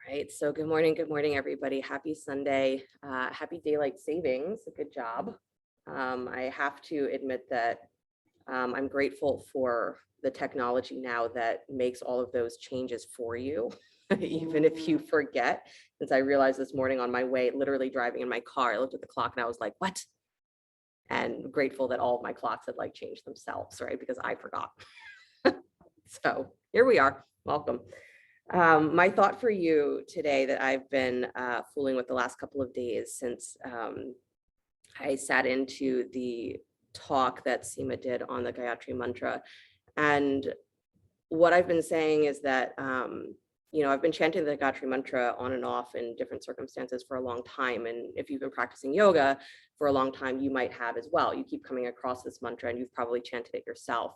Right. So good morning, everybody. Happy Sunday. Happy daylight savings. Good job. I have to admit that I'm grateful for the technology now that makes all of those changes for you, even if you forget. Since I realized this morning on my way, literally driving in my car, I looked at the clock and I was like, what? And grateful that all of my clocks had like changed themselves, right? Because I forgot. So here we are. Welcome. My thought for you today that I've been fooling with the last couple of days since I sat into the talk that Seema did on the Gayatri mantra. And what I've been saying is that, I've been chanting the Gayatri mantra on and off in different circumstances for a long time. And if you've been practicing yoga for a long time, you might have as well. You keep coming across this mantra and you've probably chanted it yourself.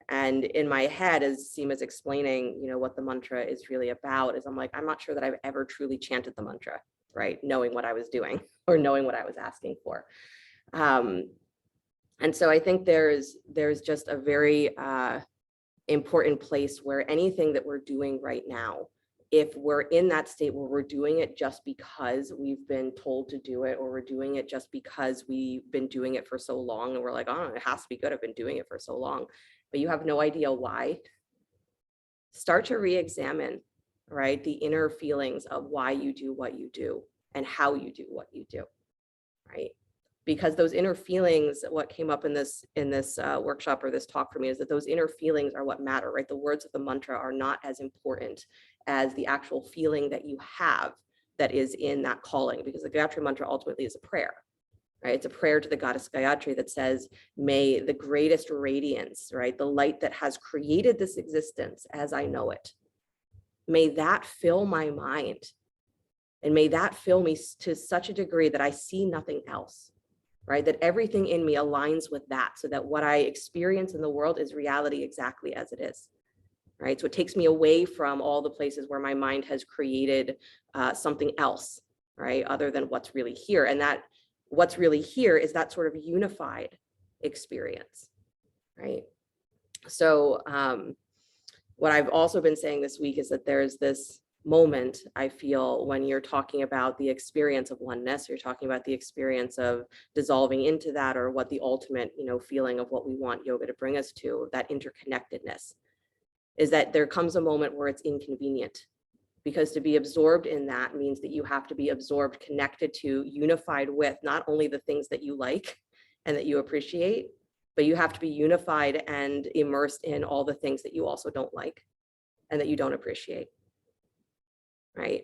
And in my head, as Seema's explaining, what the mantra is really about, is I'm like, I'm not sure that I've ever truly chanted the mantra, right? Knowing what I was doing or knowing what I was asking for. And so I think there's just a very important place where anything that we're doing right now, if we're in that state where we're doing it just because we've been told to do it, or we're doing it just because we've been doing it for so long and we're like, oh, it has to be good, I've been doing it for so long, but you have no idea why, start to re-examine, right, the inner feelings of why you do what you do and how you do what you do, right? Because those inner feelings, what came up in this workshop or this talk for me, is that those inner feelings are what matter, right? The words of the mantra are not as important as the actual feeling that you have that is in that calling, because the Gayatri mantra ultimately is a prayer, right? It's a prayer to the goddess Gayatri that says, may the greatest radiance, right, the light that has created this existence as I know it, may that fill my mind, and may that fill me to such a degree that I see nothing else, right? That everything in me aligns with that, so that what I experience in the world is reality exactly as it is, right? So it takes me away from all the places where my mind has created something else, right? Other than what's really here. And that what's really here is that sort of unified experience, right? So what I've also been saying this week is that there's this moment, I feel, when you're talking about the experience of oneness, you're talking about the experience of dissolving into that, or what the ultimate, feeling of what we want yoga to bring us to, that interconnectedness, is that there comes a moment where it's inconvenient, because to be absorbed in that means that you have to be absorbed, connected to, unified with not only the things that you like and that you appreciate, but you have to be unified and immersed in all the things that you also don't like and that you don't appreciate, right?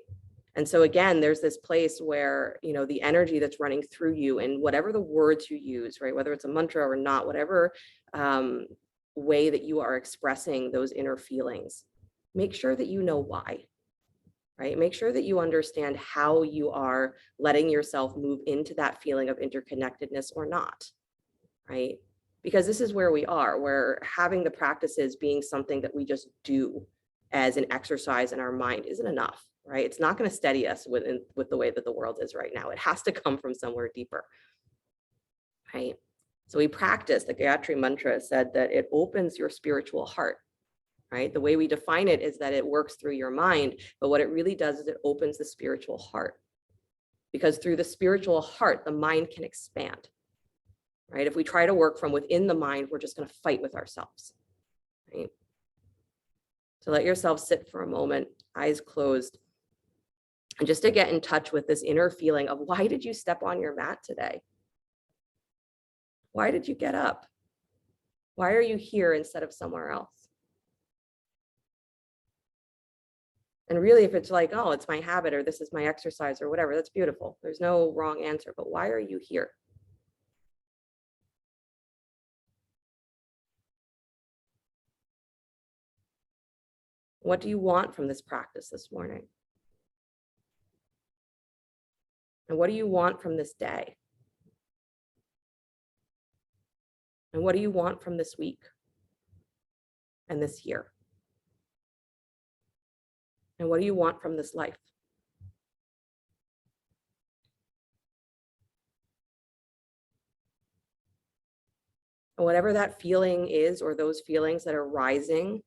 And so again, there's this place where, the energy that's running through you, and whatever the words you use, right, whether it's a mantra or not, whatever way that you are expressing those inner feelings, make sure that you know why, right? Make sure that you understand how you are letting yourself move into that feeling of interconnectedness or not, right? Because this is where we are, where having the practices being something that we just do as an exercise in our mind isn't enough, right? It's not going to steady us with the way that the world is right now. It has to come from somewhere deeper, right? So we practice the Gayatri mantra, said that it opens your spiritual heart, right? The way we define it is that it works through your mind, but what it really does is it opens the spiritual heart, because through the spiritual heart, the mind can expand, right? If we try to work from within the mind, we're just going to fight with ourselves, right? So let yourself sit for a moment, eyes closed, and just to get in touch with this inner feeling of, why did you step on your mat today? Why did you get up? Why are you here instead of somewhere else? And really, if it's like, oh, it's my habit, or this is my exercise, or whatever, that's beautiful. There's no wrong answer, but why are you here? What do you want from this practice this morning? And what do you want from this day? And what do you want from this week and this year? And what do you want from this life? And whatever that feeling is, or those feelings that are rising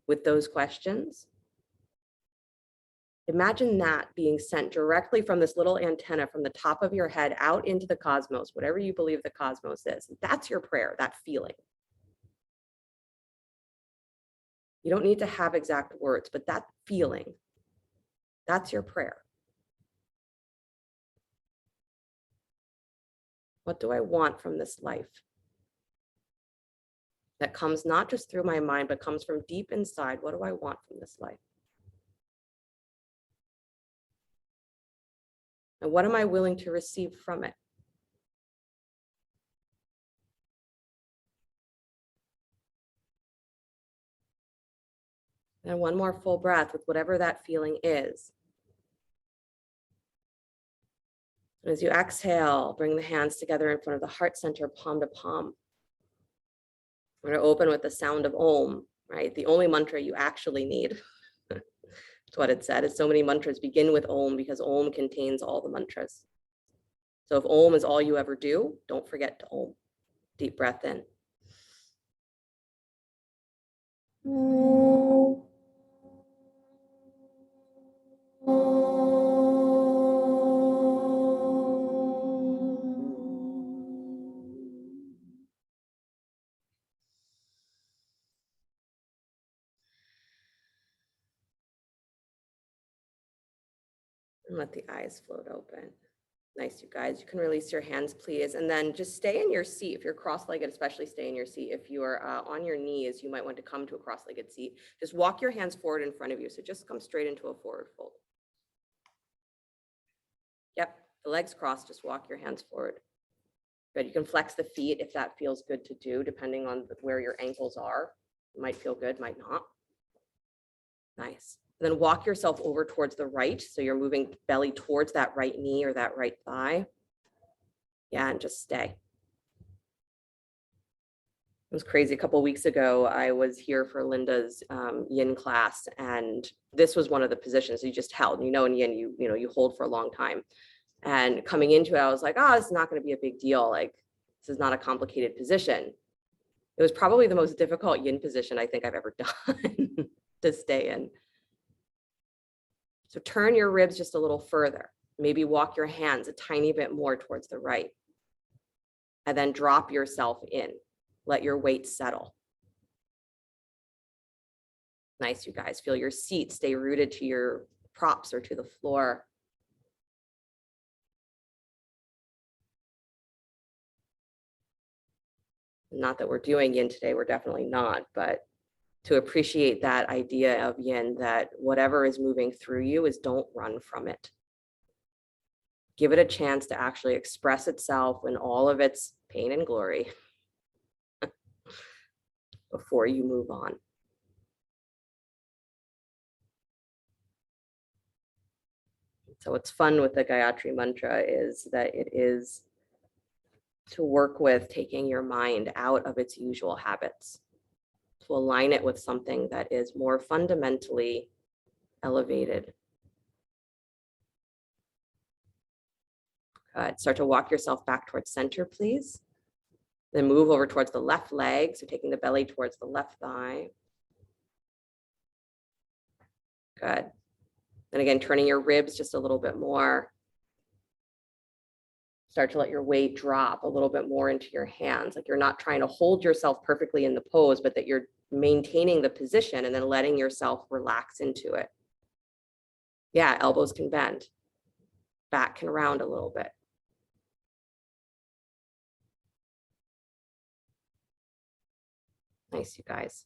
with those questions, Imagine that being sent directly from this little antenna from the top of your head out into the cosmos, whatever you believe the cosmos is. That's your prayer, that feeling. You don't need to have exact words, but that feeling, that's your prayer. What do I want from this life? That comes not just through my mind, but comes from deep inside. What do I want from this life? And what am I willing to receive from it? And one more full breath with whatever that feeling is. And as you exhale, bring the hands together in front of the heart center, palm to palm. We're going to open with the sound of Om, right? The only mantra you actually need. That's what it said. Is so many mantras begin with Om because Om contains all the mantras. So if Om is all you ever do, don't forget to Om. Deep breath in. And let the eyes float open. Nice, you guys. You can release your hands, please. And then just stay in your seat. If you're cross-legged, especially stay in your seat. If you are on your knees, you might want to come to a cross-legged seat. Just walk your hands forward in front of you. So just come straight into a forward fold. Yep, the legs crossed, just walk your hands forward. Good, you can flex the feet if that feels good to do, depending on where your ankles are. It might feel good, might not. Nice. Then walk yourself over towards the right. So you're moving belly towards that right knee or that right thigh. Yeah, and just stay. It was crazy. A couple of weeks ago, I was here for Linda's yin class, and this was one of the positions you just held. You know, in yin, you hold for a long time. And coming into it, I was like, oh, this is not going to be a big deal. Like, this is not a complicated position. It was probably the most difficult yin position I think I've ever done to stay in. So turn your ribs just a little further. Maybe walk your hands a tiny bit more towards the right. And then drop yourself in. Let your weight settle. Nice, you guys. Feel your seat stay rooted to your props or to the floor. Not that we're doing yin today, we're definitely not, but to appreciate that idea of yin, that whatever is moving through you is don't run from it. Give it a chance to actually express itself in all of its pain and glory before you move on. So what's fun with the Gayatri mantra is that it is to work with taking your mind out of its usual habits, to align it with something that is more fundamentally elevated. Good. Start to walk yourself back towards center, please. Then move over towards the left leg, so taking the belly towards the left thigh. Good. And again, turning your ribs just a little bit more. Start to let your weight drop a little bit more into your hands. Like you're not trying to hold yourself perfectly in the pose, but that you're maintaining the position and then letting yourself relax into it. Yeah, elbows can bend. Back can round a little bit. Nice, you guys.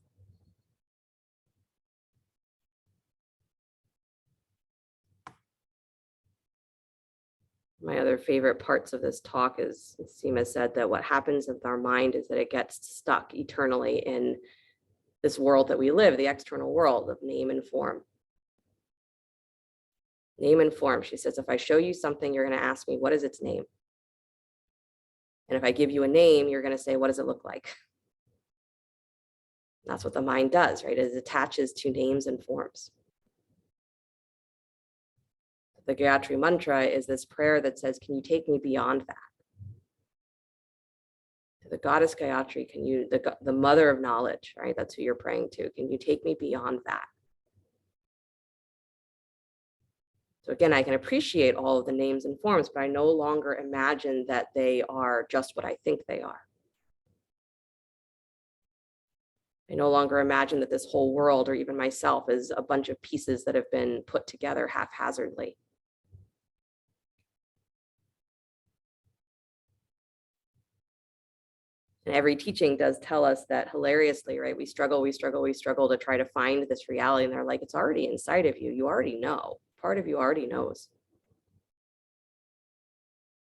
My other favorite parts of this talk is, Seema said, that what happens with our mind is that it gets stuck eternally in this world that we live, the external world of name and form. Name and form. She says, if I show you something, you're going to ask me, what is its name? And if I give you a name, you're going to say, what does it look like? That's what the mind does, right? It attaches to names and forms. The Gayatri mantra is this prayer that says, can you take me beyond that? To the goddess Gayatri, can you, the mother of knowledge, right? That's who you're praying to. Can you take me beyond that? So again, I can appreciate all of the names and forms, but I no longer imagine that they are just what I think they are. I no longer imagine that this whole world, or even myself, is a bunch of pieces that have been put together haphazardly. And every teaching does tell us that hilariously, right? We struggle to try to find this reality. And they're like, it's already inside of you. You already know. Part of you already knows.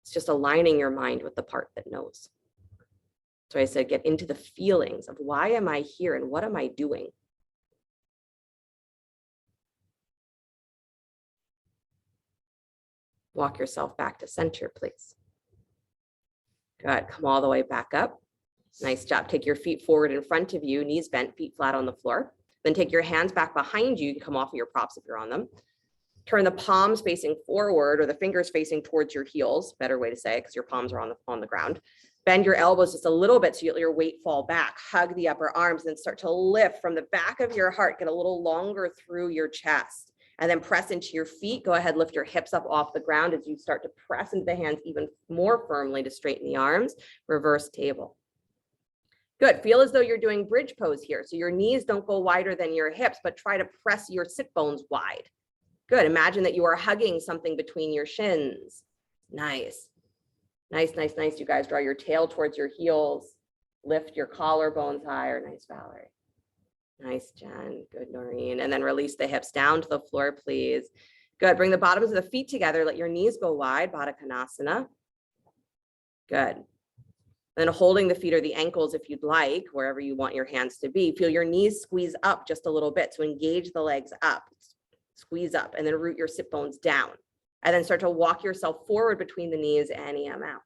It's just aligning your mind with the part that knows. So I said, get into the feelings of why am I here and what am I doing? Walk yourself back to center, please. Good. Come all the way back up. Nice job. Take your feet forward in front of you, knees bent, feet flat on the floor. Then take your hands back behind you. You can come off of your props if you're on them. Turn the palms facing forward, or the fingers facing towards your heels. Better way to say it, because your palms are on the ground. Bend your elbows just a little bit so you let your weight fall back. Hug the upper arms and start to lift from the back of your heart. Get a little longer through your chest. And then press into your feet. Go ahead, lift your hips up off the ground as you start to press into the hands even more firmly to straighten the arms. Reverse table. Good. Feel as though you're doing bridge pose here. So your knees don't go wider than your hips, but try to press your sit bones wide. Good. Imagine that you are hugging something between your shins. Nice. Nice, nice, nice. You guys draw your tail towards your heels. Lift your collarbones higher. Nice, Valerie. Nice, Jen. Good, Noreen. And then release the hips down to the floor, please. Good. Bring the bottoms of the feet together. Let your knees go wide. Baddha Konasana. Good. Then holding the feet or the ankles if you'd like, wherever you want your hands to be. Feel your knees squeeze up just a little bit. So engage the legs up. Squeeze up and then root your sit bones down. And then start to walk yourself forward between the knees and out.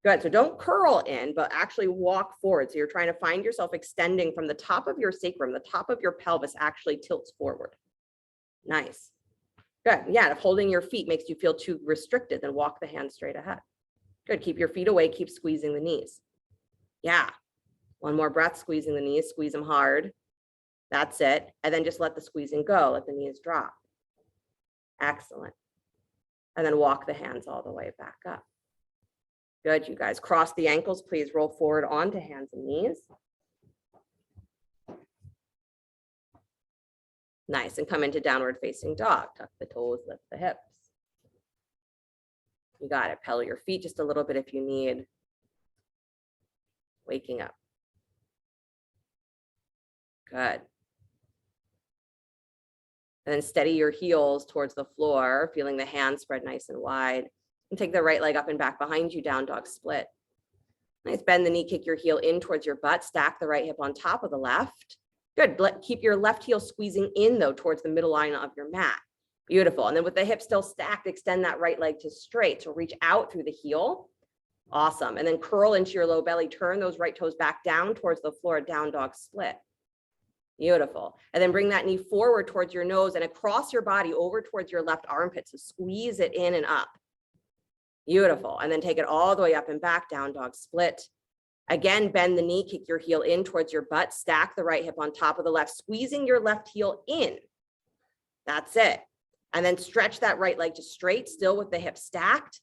Good. So don't curl in, but actually walk forward. So you're trying to find yourself extending from the top of your sacrum, the top of your pelvis actually tilts forward. Nice. Good. Yeah, if holding your feet makes you feel too restricted, then walk the hands straight ahead. Good. Keep your feet away. Keep squeezing the knees. Yeah. One more breath, squeezing the knees. Squeeze them hard. That's it. And then just let the squeezing go. Let the knees drop. Excellent. And then walk the hands all the way back up. Good, you guys. Cross the ankles, please. Roll forward onto hands and knees. Nice. And come into downward facing dog. Tuck the toes, lift the hips. You got it. Pedal your feet just a little bit if you need. Waking up. Good. And then steady your heels towards the floor, feeling the hands spread nice and wide. And take the right leg up and back behind you, down dog split. Nice. Bend the knee, kick your heel in towards your butt. Stack the right hip on top of the left. Good. Keep your left heel squeezing in though towards the middle line of your mat. Beautiful. And then with the hip still stacked, extend that right leg to straight. So reach out through the heel. Awesome. And then curl into your low belly. Turn those right toes back down towards the floor, down dog split. Beautiful. And then bring that knee forward towards your nose and across your body over towards your left armpit. So squeeze it in and up. Beautiful. And then take it all the way up and back, down dog split. Again, bend the knee, kick your heel in towards your butt, stack the right hip on top of the left, squeezing your left heel in. That's it. And then stretch that right leg to straight, still with the hip stacked.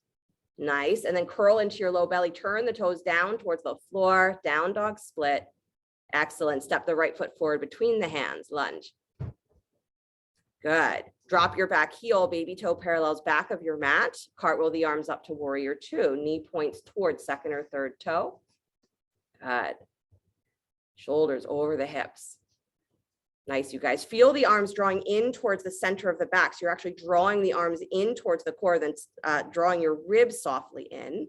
Nice. And then curl into your low belly, turn the toes down towards the floor, down dog split. Excellent. Step the right foot forward between the hands, lunge. Good. Drop your back heel, baby toe parallels back of your mat. Cartwheel the arms up to warrior two. Knee points towards second or third toe. Good. Shoulders over the hips. Nice, you guys. Feel the arms drawing in towards the center of the back. So you're actually drawing the arms in towards the core, then drawing your ribs softly in.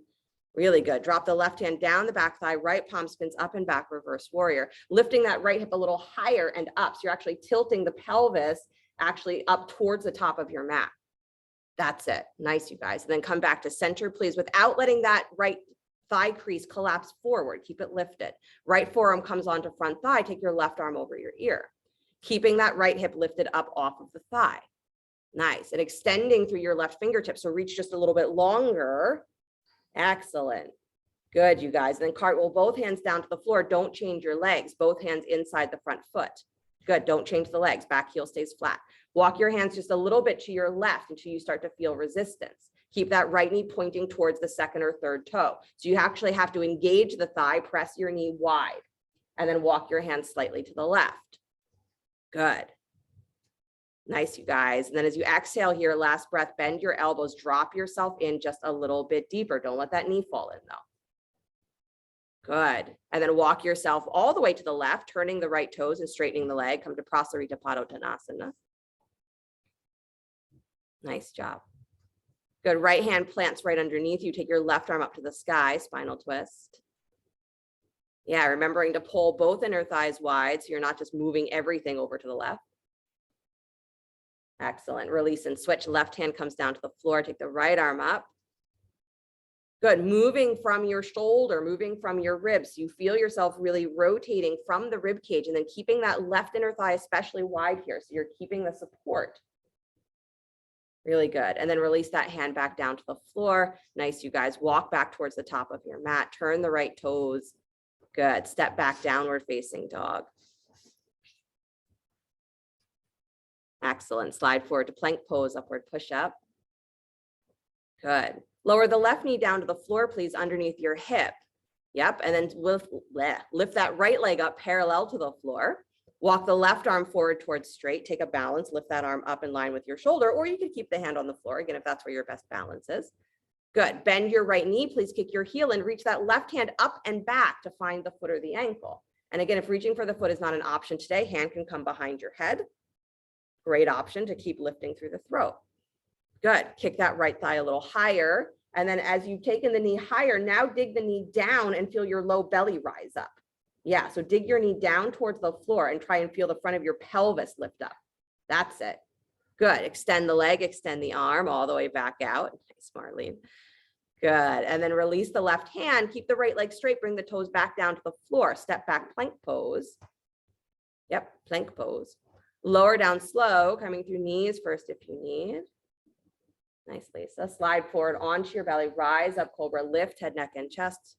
Really good. Drop the left hand down the back thigh, right palm spins up and back, reverse warrior. Lifting that right hip a little higher and up. So you're actually tilting the pelvis actually up towards the top of your mat. That's it. Nice, you guys. And then come back to center, please, without letting that right thigh crease collapse forward. Keep it lifted. Right forearm comes onto front thigh. Take your left arm over your ear. Keeping that right hip lifted up off of the thigh. Nice. And extending through your left fingertips. So reach just a little bit longer. Excellent. Good, you guys. And then cartwheel both hands down to the floor. Don't change your legs. Both hands inside the front foot. Good. Don't change the legs. Back heel stays flat. Walk your hands just a little bit to your left until you start to feel resistance. Keep that right knee pointing towards the second or third toe. So you actually have to engage the thigh, press your knee wide, and then walk your hands slightly to the left. Good. Nice, you guys. And then as you exhale here, last breath, bend your elbows, drop yourself in just a little bit deeper. Don't let that knee fall in though. Good. And then walk yourself all the way to the left, turning the right toes and straightening the leg. Come to Prasarita Padottanasana. Nice job. Good. Right hand plants right underneath you. Take your left arm up to the sky, spinal twist. Yeah, remembering to pull both inner thighs wide so you're not just moving everything over to the left. Excellent. Release and switch. Left hand comes down to the floor. Take the right arm up. Good. Moving from your shoulder, moving from your ribs. You feel yourself really rotating from the rib cage and then keeping that left inner thigh especially wide here. So you're keeping the support. Really good. And then release that hand back down to the floor. Nice, you guys. Walk back towards the top of your mat. Turn the right toes. Good. Step back, downward facing dog. Excellent. Slide forward to plank pose, upward push up. Good. Lower the left knee down to the floor, please, underneath your hip. Yep. And then lift that right leg up parallel to the floor. Walk the left arm forward towards straight. Take a balance. Lift that arm up in line with your shoulder, or you could keep the hand on the floor, again, if that's where your best balance is. Good. Bend your right knee. Please kick your heel and reach that left hand up and back to find the foot or the ankle. And again, if reaching for the foot is not an option today, hand can come behind your head. Great option to keep lifting through the throat. Good. Kick that right thigh a little higher. And then as you've taken the knee higher, now dig the knee down and feel your low belly rise up. Yeah, so dig your knee down towards the floor and try and feel the front of your pelvis lift up. That's it. Good. Extend the leg, extend the arm all the way back out. Nice, Marlene. Good. And then release the left hand. Keep the right leg straight. Bring the toes back down to the floor. Step back, plank pose. Yep, plank pose. Lower down slow, coming through knees first if you need. Nice, Lisa. Slide forward onto your belly. Rise up, cobra. Lift head, neck, and chest.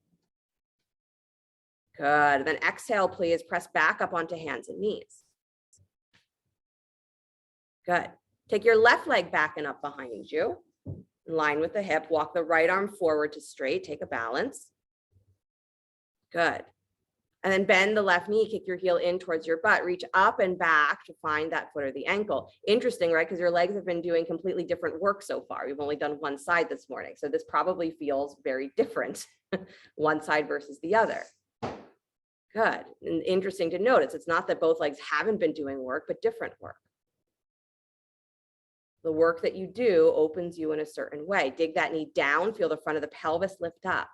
Good. And then exhale, please. Press back up onto hands and knees. Good. Take your left leg back and up behind you. In line with the hip. Walk the right arm forward to straight. Take a balance. Good. And then bend the left knee, kick your heel in towards your butt, reach up and back to find that foot or the ankle. Interesting, right? Because your legs have been doing completely different work so far. We've only done one side this morning. So this probably feels very different, one side versus the other. Good. And interesting to notice, it's not that both legs haven't been doing work, but different work. The work that you do opens you in a certain way. Dig that knee down, feel the front of the pelvis lift up.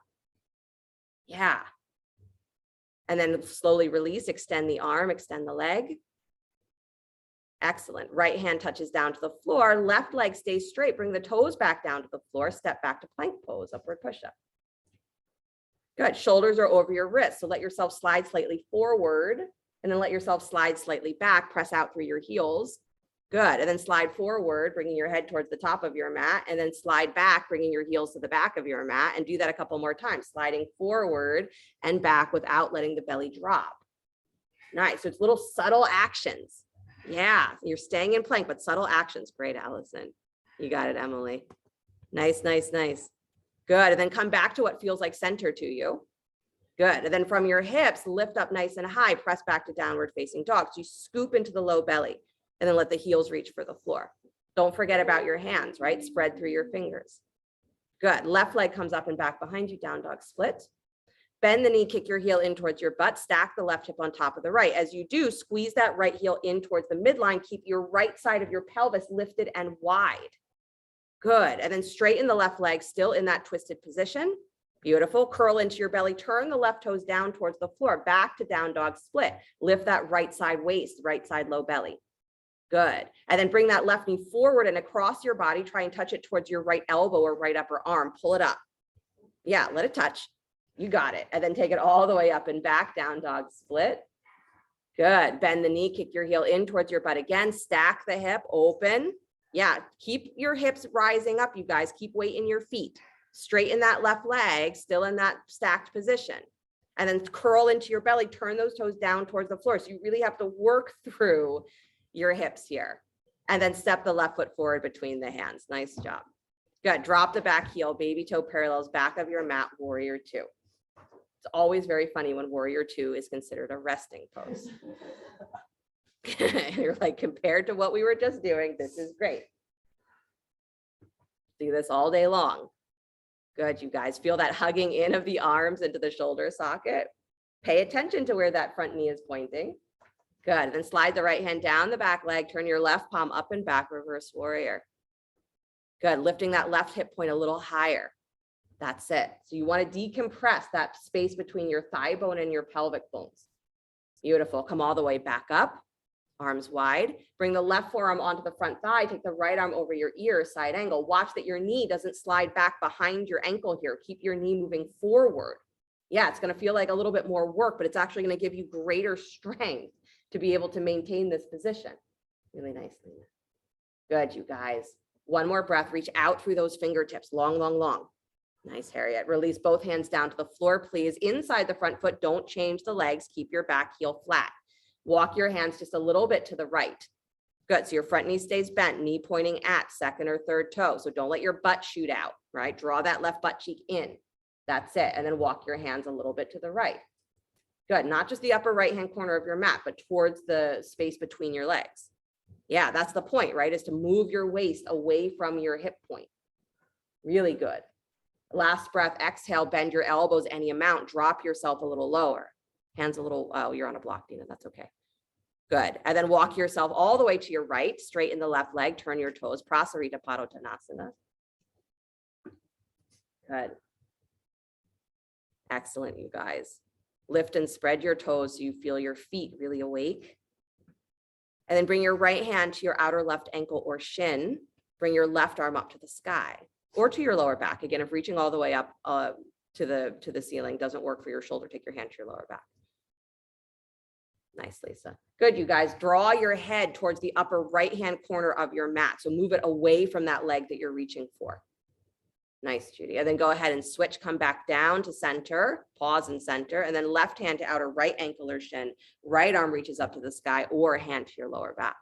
Yeah. And then slowly release, extend the arm, extend the leg. Excellent. Right hand touches down to the floor. Left leg stays straight. Bring the toes back down to the floor. Step back to plank pose, upward push-up. Good. Shoulders are over your wrists. So let yourself slide slightly forward and then let yourself slide slightly back. Press out through your heels. Good. And then slide forward, bringing your head towards the top of your mat, and then slide back, bringing your heels to the back of your mat, and do that a couple more times, sliding forward and back without letting the belly drop. Nice. So it's little subtle actions. Yeah. You're staying in plank, but subtle actions. Great, Allison. You got it, Emily. Nice, nice, nice. Good. And then come back to what feels like center to you. Good. And then from your hips, lift up nice and high, press back to downward facing dog. So you scoop into the low belly. And then let the heels reach for the floor. Don't forget about your hands, right? Spread through your fingers. Good. Left leg comes up and back behind you, down dog split. Bend the knee, kick your heel in towards your butt, stack the left hip on top of the right. As you do, squeeze that right heel in towards the midline. Keep your right side of your pelvis lifted and wide. Good. And then straighten the left leg, still in that twisted position. Beautiful. Curl into your belly. Turn the left toes down towards the floor. Back to down dog split. Lift that right side waist, right side low belly. Good. And then bring that left knee forward and across your body. Try and touch it towards your right elbow or right upper arm. Pull it up. Yeah, let it touch. You got it. And then take it all the way up and back, down dog split. Good. Bend the knee, kick your heel in towards your butt again. Stack the hip, open. Yeah, keep your hips rising up, you guys. Keep weight in your feet. Straighten that left leg, still in that stacked position. And then curl into your belly, turn those toes down towards the floor. So you really have to work through your hips here. And then step the left foot forward between the hands. Nice job. Good. Drop the back heel, baby toe parallels back of your mat, warrior two. It's always very funny when warrior two is considered a resting pose. You're like, compared to what we were just doing, this is great. Do this all day long. Good, you guys. Feel that hugging in of the arms into the shoulder socket. Pay attention to where that front knee is pointing. Good. Then slide the right hand down the back leg, turn your left palm up and back, reverse warrior. Good. Lifting that left hip point a little higher. That's it. So you want to decompress that space between your thigh bone and your pelvic bones. Beautiful. Come all the way back up. Arms wide. Bring the left forearm onto the front thigh. Take the right arm over your ear, side angle. Watch that your knee doesn't slide back behind your ankle here. Keep your knee moving forward. Yeah, it's going to feel like a little bit more work, but it's actually going to give you greater strength to be able to maintain this position. Really nicely. Good, you guys. One more breath. Reach out through those fingertips. Long, long, long. Nice, Harriet. Release both hands down to the floor, please. Inside the front foot, don't change the legs. Keep your back heel flat. Walk your hands just a little bit to the right. Good. So your front knee stays bent, knee pointing at second or third toe. So don't let your butt shoot out, right? Draw that left butt cheek in. That's it. And then walk your hands a little bit to the right. Good. Not just the upper right-hand corner of your mat, but towards the space between your legs. Yeah, that's the point, right? Is to move your waist away from your hip point. Really good. Last breath, exhale, bend your elbows any amount, drop yourself a little lower. Hands a little, oh, you're on a block, Dina, that's okay. Good. And then walk yourself all the way to your right, straighten the left leg, turn your toes, Prasarita Padottanasana. Good. Excellent, you guys. Lift and spread your toes so you feel your feet really awake. And then bring your right hand to your outer left ankle or shin. Bring your left arm up to the sky or to your lower back. Again, if reaching all the way up to the ceiling doesn't work for your shoulder, take your hand to your lower back. Nice, Lisa. Good, you guys. Draw your head towards the upper right-hand corner of your mat. So move it away from that leg that you're reaching for. Nice, Judy. And then go ahead and switch, come back down to center, pause and center, and then left hand to outer right ankle or shin. Right arm reaches up to the sky or hand to your lower back.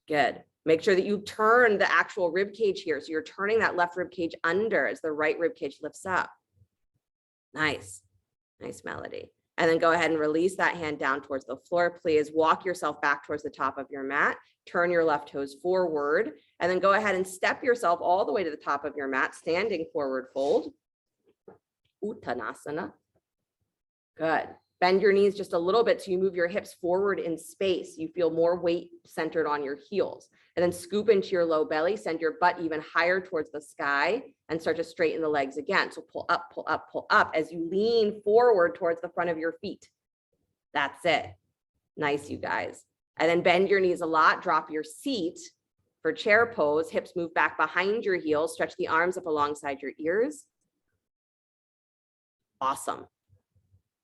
Good. Make sure that you turn the actual rib cage here. So you're turning that left rib cage under as the right rib cage lifts up. Nice. Nice, Melody. And then go ahead and release that hand down towards the floor, please. Walk yourself back towards the top of your mat. Turn your left toes forward. And then go ahead and step yourself all the way to the top of your mat, standing forward fold. Uttanasana. Good. Bend your knees just a little bit so you move your hips forward in space. You feel more weight centered on your heels. And then scoop into your low belly, send your butt even higher towards the sky and start to straighten the legs again. So pull up, pull up, pull up as you lean forward towards the front of your feet. That's it. Nice, you guys. And then bend your knees a lot, drop your seat for chair pose, hips move back behind your heels, stretch the arms up alongside your ears. Awesome.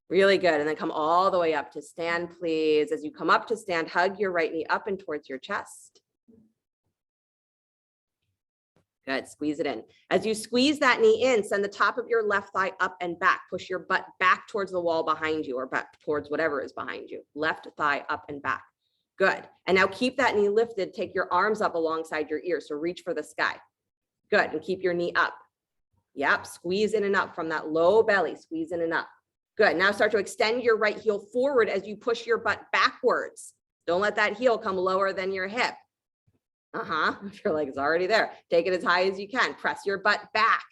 Really good. And then come all the way up to stand, please. As you come up to stand, hug your right knee up and towards your chest. Good. Squeeze it in. As you squeeze that knee in, send the top of your left thigh up and back. Push your butt back towards the wall behind you or back towards whatever is behind you. Left thigh up and back. Good. And now keep that knee lifted. Take your arms up alongside your ears. So reach for the sky. Good. And keep your knee up. Yep. Squeeze in and up from that low belly. Squeeze in and up. Good. Now start to extend your right heel forward as you push your butt backwards. Don't let that heel come lower than your hip. If your leg's already there, take it as high as you can. Press your butt back.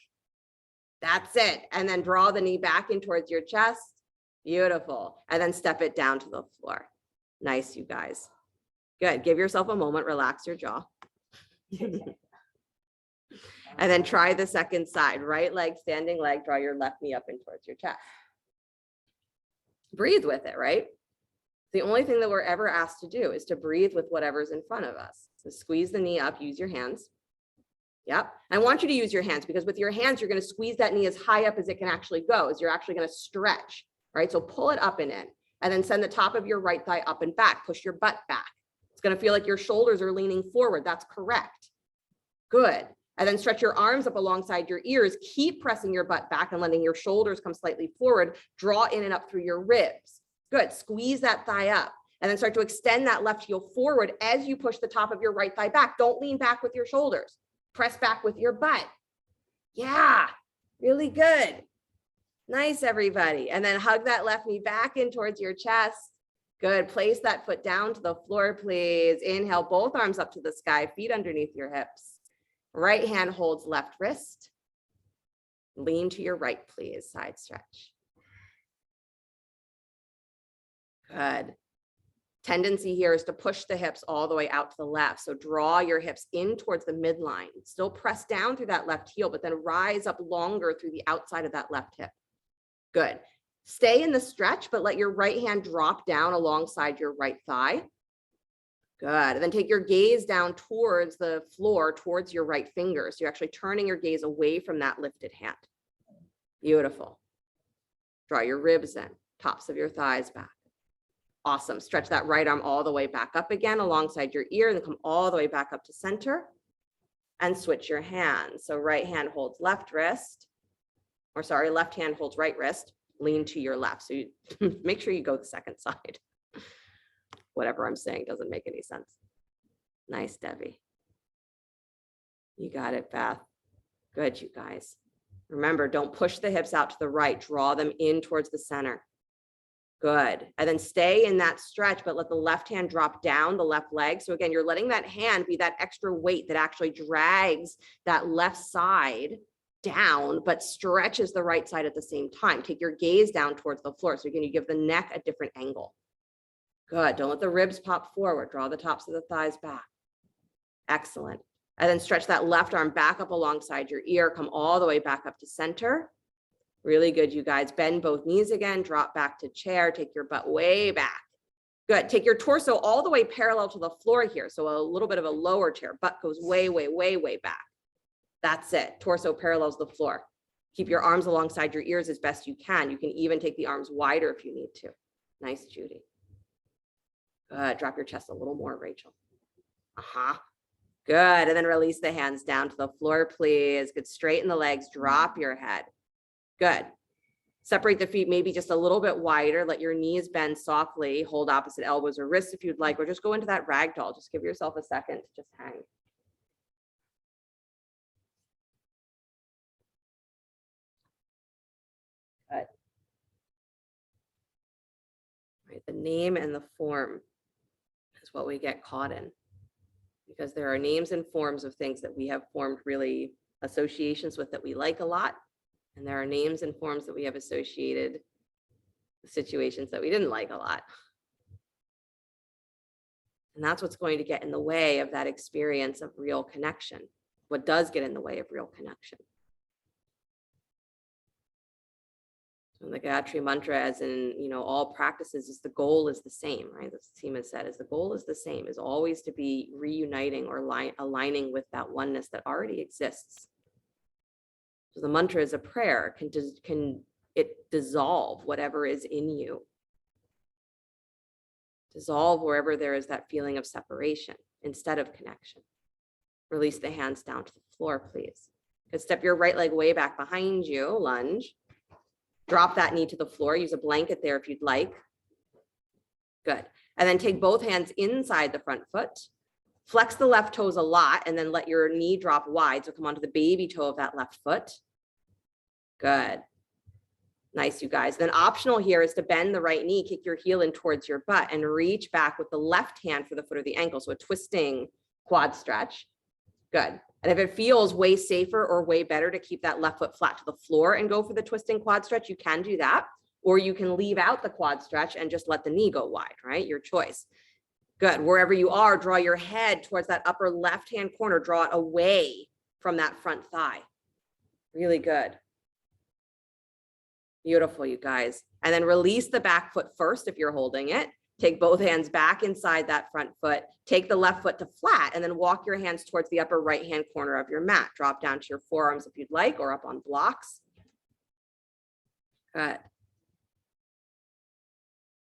That's it. And then draw the knee back in towards your chest. Beautiful. And then step it down to the floor. Nice, you guys. Good. Give yourself a moment. Relax your jaw. And then try the second side. Right leg, standing leg. Draw your left knee up in towards your chest. Breathe with it, right? The only thing that we're ever asked to do is to breathe with whatever's in front of us. So squeeze the knee up, use your hands. Yep. I want you to use your hands because with your hands, you're going to squeeze that knee as high up as it can actually go, as you're actually going to stretch, right? So pull it up and in, and then send the top of your right thigh up and back. Push your butt back. It's going to feel like your shoulders are leaning forward. That's correct. Good. And then stretch your arms up alongside your ears. Keep pressing your butt back and letting your shoulders come slightly forward. Draw in and up through your ribs. Good. Squeeze that thigh up. And then start to extend that left heel forward as you push the top of your right thigh back. Don't lean back with your shoulders. Press back with your butt. Yeah, really good. Nice, everybody. And then hug that left knee back in towards your chest. Good. Place that foot down to the floor, please. Inhale, both arms up to the sky, feet underneath your hips. Right hand holds left wrist. Lean to your right, please. Side stretch. Good. Tendency here is to push the hips all the way out to the left. So draw your hips in towards the midline. Still press down through that left heel, but then rise up longer through the outside of that left hip. Good. Stay in the stretch, but let your right hand drop down alongside your right thigh. Good. And then take your gaze down towards the floor, towards your right finger. So you're actually turning your gaze away from that lifted hand. Beautiful. Draw your ribs in, tops of your thighs back. Awesome. Stretch that right arm all the way back up again alongside your ear, and then come all the way back up to center and switch your hands. So right hand holds left wrist, or sorry, left hand holds right wrist, lean to your left. So you make sure you go the second side. Whatever I'm saying doesn't make any sense. Nice, Debbie. You got it, Beth. Good, you guys. Remember, don't push the hips out to the right. Draw them in towards the center. Good. And then stay in that stretch, but let the left hand drop down the left leg. So again, you're letting that hand be that extra weight that actually drags that left side down, but stretches the right side at the same time. Take your gaze down towards the floor. So again, you give the neck a different angle. Good. Don't let the ribs pop forward. Draw the tops of the thighs back. Excellent. And then stretch that left arm back up alongside your ear. Come all the way back up to center. Really good, you guys. Bend both knees again. Drop back to chair. Take your butt way back. Good. Take your torso all the way parallel to the floor here. So a little bit of a lower chair. Butt goes way, way, way, way back. That's it. Torso parallels the floor. Keep your arms alongside your ears as best you can. You can even take the arms wider if you need to. Nice, Judy. Good. Drop your chest a little more, Rachel. Good. And then release the hands down to the floor, please. Good. Straighten the legs. Drop your head. Good. Separate the feet maybe just a little bit wider. Let your knees bend softly. Hold opposite elbows or wrists if you'd like, or just go into that ragdoll. Just give yourself a second to just hang. Good. Right. The name and the form is what we get caught in, because there are names and forms of things that we have formed really associations with that we like a lot. And there are names and forms that we have associated with situations that we didn't like a lot. And that's what's going to get in the way of that experience of real connection. What does get in the way of real connection? So the Gayatri mantra, as in, all practices, is the goal is the same, right? The team has said, is the goal is the same, is always to be reuniting or aligning with that oneness that already exists. So the mantra is a prayer. Can it dissolve whatever is in you? Dissolve wherever there is that feeling of separation instead of connection. Release the hands down to the floor, please. Good. Step your right leg way back behind you, lunge. Drop that knee to the floor. Use a blanket there if you'd like. Good. And then take both hands inside the front foot. Flex the left toes a lot and then let your knee drop wide. So come onto the baby toe of that left foot. Good. Nice, you guys. Then optional here is to bend the right knee, kick your heel in towards your butt and reach back with the left hand for the foot or the ankle. So a twisting quad stretch. Good. And if it feels way safer or way better to keep that left foot flat to the floor and go for the twisting quad stretch, you can do that. Or you can leave out the quad stretch and just let the knee go wide, right? Your choice. Good. Wherever you are, draw your head towards that upper left-hand corner. Draw it away from that front thigh. Really good. Beautiful, you guys. And then release the back foot first if you're holding it. Take both hands back inside that front foot. Take the left foot to flat and then walk your hands towards the upper right-hand corner of your mat. Drop down to your forearms if you'd like, or up on blocks. Good.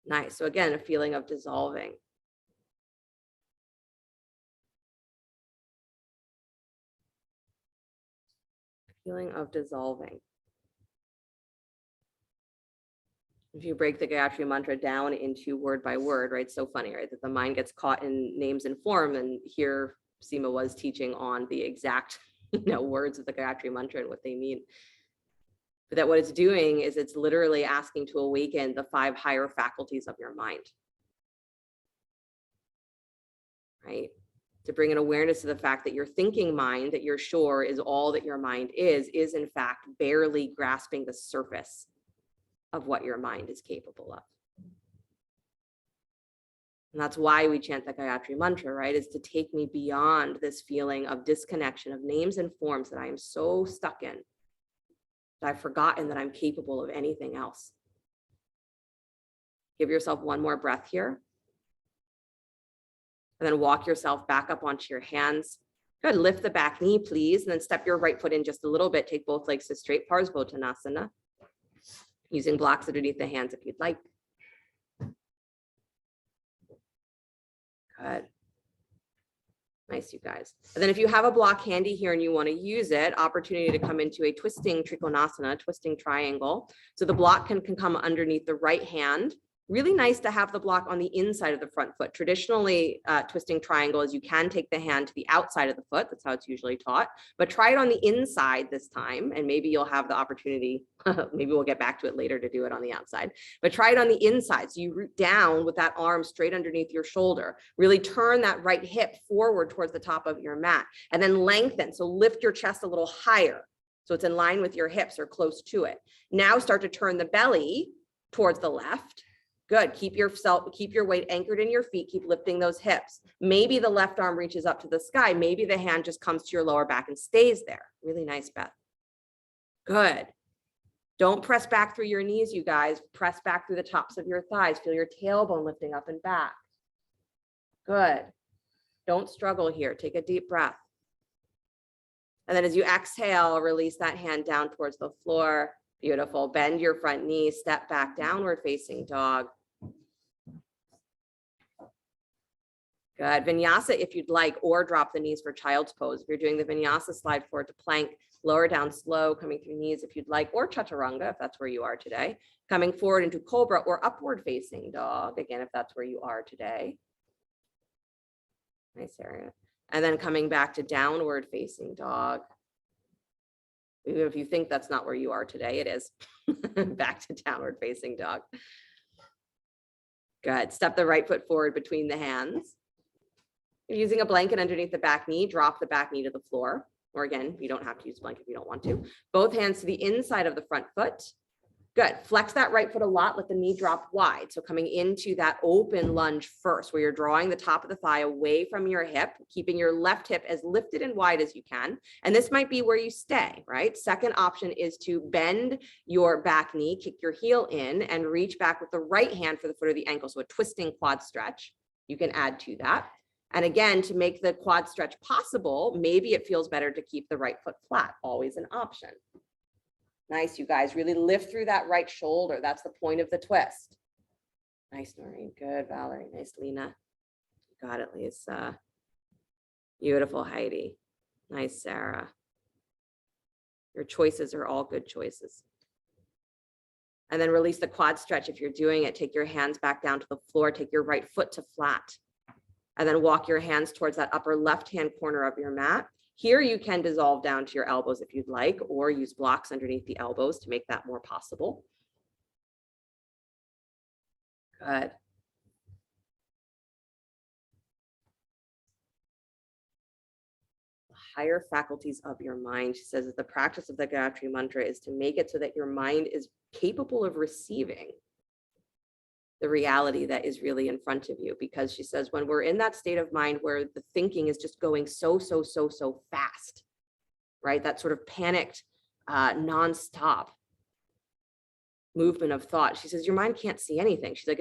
Nice. So again, a feeling of dissolving. Feeling of dissolving. If you break the Gayatri mantra down into word by word, right? So funny, right? That the mind gets caught in names and form. And here Seema was teaching on the exact, words of the Gayatri mantra and what they mean. But that what it's doing is it's literally asking to awaken the 5 higher faculties of your mind, right? To bring an awareness to the fact that your thinking mind, that you're sure is all that your mind is in fact barely grasping the surface of what your mind is capable of. And that's why we chant the Gayatri mantra, right? Is to take me beyond this feeling of disconnection of names and forms that I am so stuck in, that I've forgotten that I'm capable of anything else. Give yourself one more breath here. And then walk yourself back up onto your hands. Good, lift the back knee, please. And then step your right foot in just a little bit. Take both legs to straight, Parsvottanasana. Using blocks underneath the hands if you'd like. Good. Nice, you guys. And then if you have a block handy here and you want to use it, opportunity to come into a twisting trikonasana, twisting triangle. So the block can come underneath the right hand. Really nice to have the block on the inside of the front foot. Traditionally, twisting triangle is you can take the hand to the outside of the foot. That's how it's usually taught. But try it on the inside this time, and maybe you'll have the opportunity. Maybe we'll get back to it later to do it on the outside. But try it on the inside. So you root down with that arm straight underneath your shoulder. Really turn that right hip forward towards the top of your mat, and then lengthen. So lift your chest a little higher, so it's in line with your hips or close to it. Now start to turn the belly towards the left. Good. Keep your weight anchored in your feet. Keep lifting those hips. Maybe the left arm reaches up to the sky. Maybe the hand just comes to your lower back and stays there. Really nice, Beth. Good. Don't press back through your knees, you guys. Press back through the tops of your thighs. Feel your tailbone lifting up and back. Good. Don't struggle here. Take a deep breath. And then as you exhale, release that hand down towards the floor. Beautiful. Bend your front knee, step back, downward facing dog. Good. Vinyasa if you'd like, or drop the knees for child's pose. If you're doing the vinyasa, slide forward to plank, lower down slow, coming through knees if you'd like, or chaturanga if that's where you are today. Coming forward into cobra or upward facing dog, again, if that's where you are today. Nice area. And then coming back to downward facing dog. Even if you think that's not where you are today, it is. Back to downward facing dog. Good. Step the right foot forward between the hands. You're using a blanket underneath the back knee, drop the back knee to the floor. Or again, you don't have to use a blanket if you don't want to. Both hands to the inside of the front foot. Good. Flex that right foot a lot. Let the knee drop wide. So coming into that open lunge first, where you're drawing the top of the thigh away from your hip, keeping your left hip as lifted and wide as you can. And this might be where you stay, right? Second option is to bend your back knee, kick your heel in, and reach back with the right hand for the foot or the ankle. So a twisting quad stretch. You can add to that. And again, to make the quad stretch possible, maybe it feels better to keep the right foot flat. Always an option. Nice, you guys. Really lift through that right shoulder. That's the point of the twist. Nice, Noreen. Good, Valerie. Nice, Lena. Got it, Lisa. Beautiful, Heidi. Nice, Sarah. Your choices are all good choices. And then release the quad stretch. If you're doing it, take your hands back down to the floor. Take your right foot to flat. And then walk your hands towards that upper left-hand corner of your mat. Here you can dissolve down to your elbows if you'd like, or use blocks underneath the elbows to make that more possible. Good. The higher faculties of your mind, she says that the practice of the Gayatri mantra is to make it so that your mind is capable of receiving the reality that is really in front of you. Because she says when we're in that state of mind where the thinking is just going so fast, right? That sort of panicked, nonstop movement of thought. She says your mind can't see anything. She's like,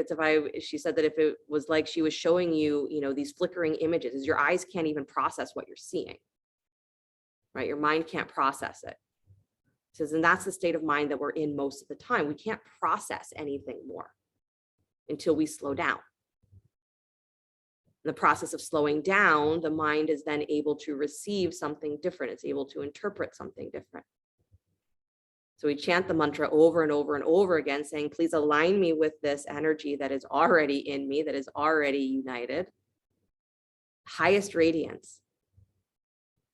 she said that if it was like she was showing you, these flickering images, your eyes can't even process what you're seeing, right? Your mind can't process it. She says, and that's the state of mind that we're in most of the time. We can't process anything more until we slow down. In the process of slowing down, the mind is then able to receive something different. It's able to interpret something different. So we chant the mantra over and over and over again, saying, please align me with this energy that is already in me, that is already united. Highest radiance,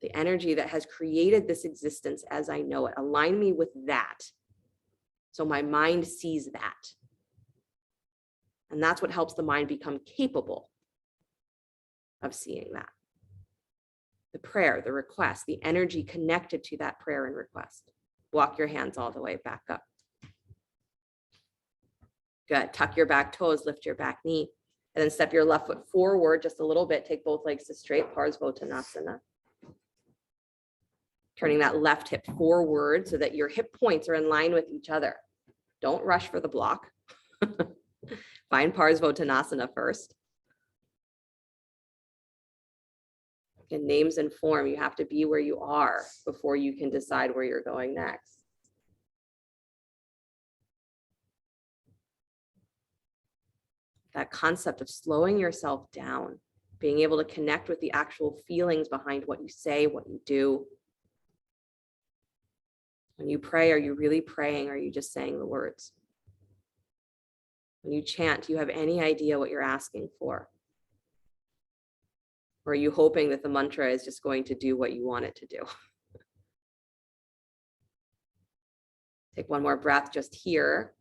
the energy that has created this existence as I know it. Align me with that. So my mind sees that. And that's what helps the mind become capable of seeing that. The prayer, the request, the energy connected to that prayer and request. Walk your hands all the way back up. Good. Tuck your back toes, lift your back knee, and then step your left foot forward just a little bit. Take both legs to straight, Parsvottanasana. Turning that left hip forward so that your hip points are in line with each other. Don't rush for the block. Find Parsvottanasana first. In names and form, you have to be where you are before you can decide where you're going next. That concept of slowing yourself down, being able to connect with the actual feelings behind what you say, what you do. When you pray, are you really praying? Or are you just saying the words? When you chant, do you have any idea what you're asking for? Or are you hoping that the mantra is just going to do what you want it to do? Take one more breath just here.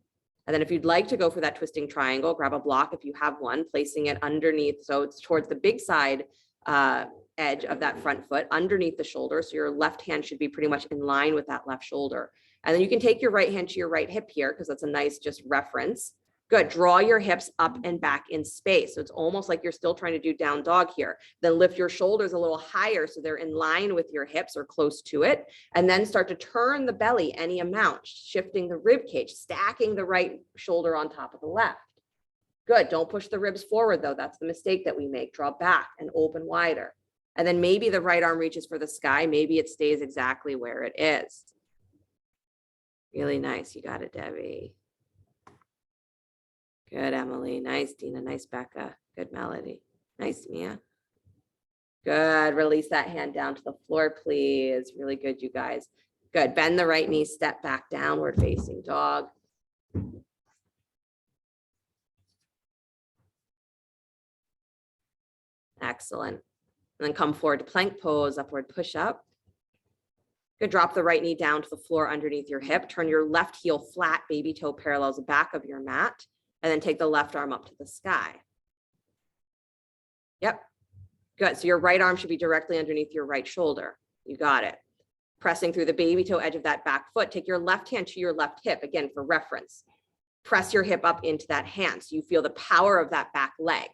And then if you'd like to go for that twisting triangle, grab a block if you have one, placing it underneath. So it's towards the big side edge of that front foot, underneath the shoulder. So your left hand should be pretty much in line with that left shoulder. And then you can take your right hand to your right hip here, because that's a nice just reference. Good. Draw your hips up and back in space. So it's almost like you're still trying to do down dog here. Then lift your shoulders a little higher so they're in line with your hips or close to it. And then start to turn the belly any amount, shifting the rib cage, stacking the right shoulder on top of the left. Good. Don't push the ribs forward though. That's the mistake that we make. Draw back and open wider. And then maybe the right arm reaches for the sky. Maybe it stays exactly where it is. Really nice. You got it, Debbie. Good, Emily. Nice, Dina. Nice, Becca. Good, Melody. Nice, Mia. Good. Release that hand down to the floor, please. Really good, you guys. Good. Bend the right knee, step back, downward facing dog. Excellent. And then come forward to plank pose, upward push up. Good. Drop the right knee down to the floor underneath your hip. Turn your left heel flat, baby toe parallels the back of your mat. And then take the left arm up to the sky. Yep. Good. So your right arm should be directly underneath your right shoulder. You got it. Pressing through the baby toe edge of that back foot. Take your left hand to your left hip, again, for reference. Press your hip up into that hand so you feel the power of that back leg.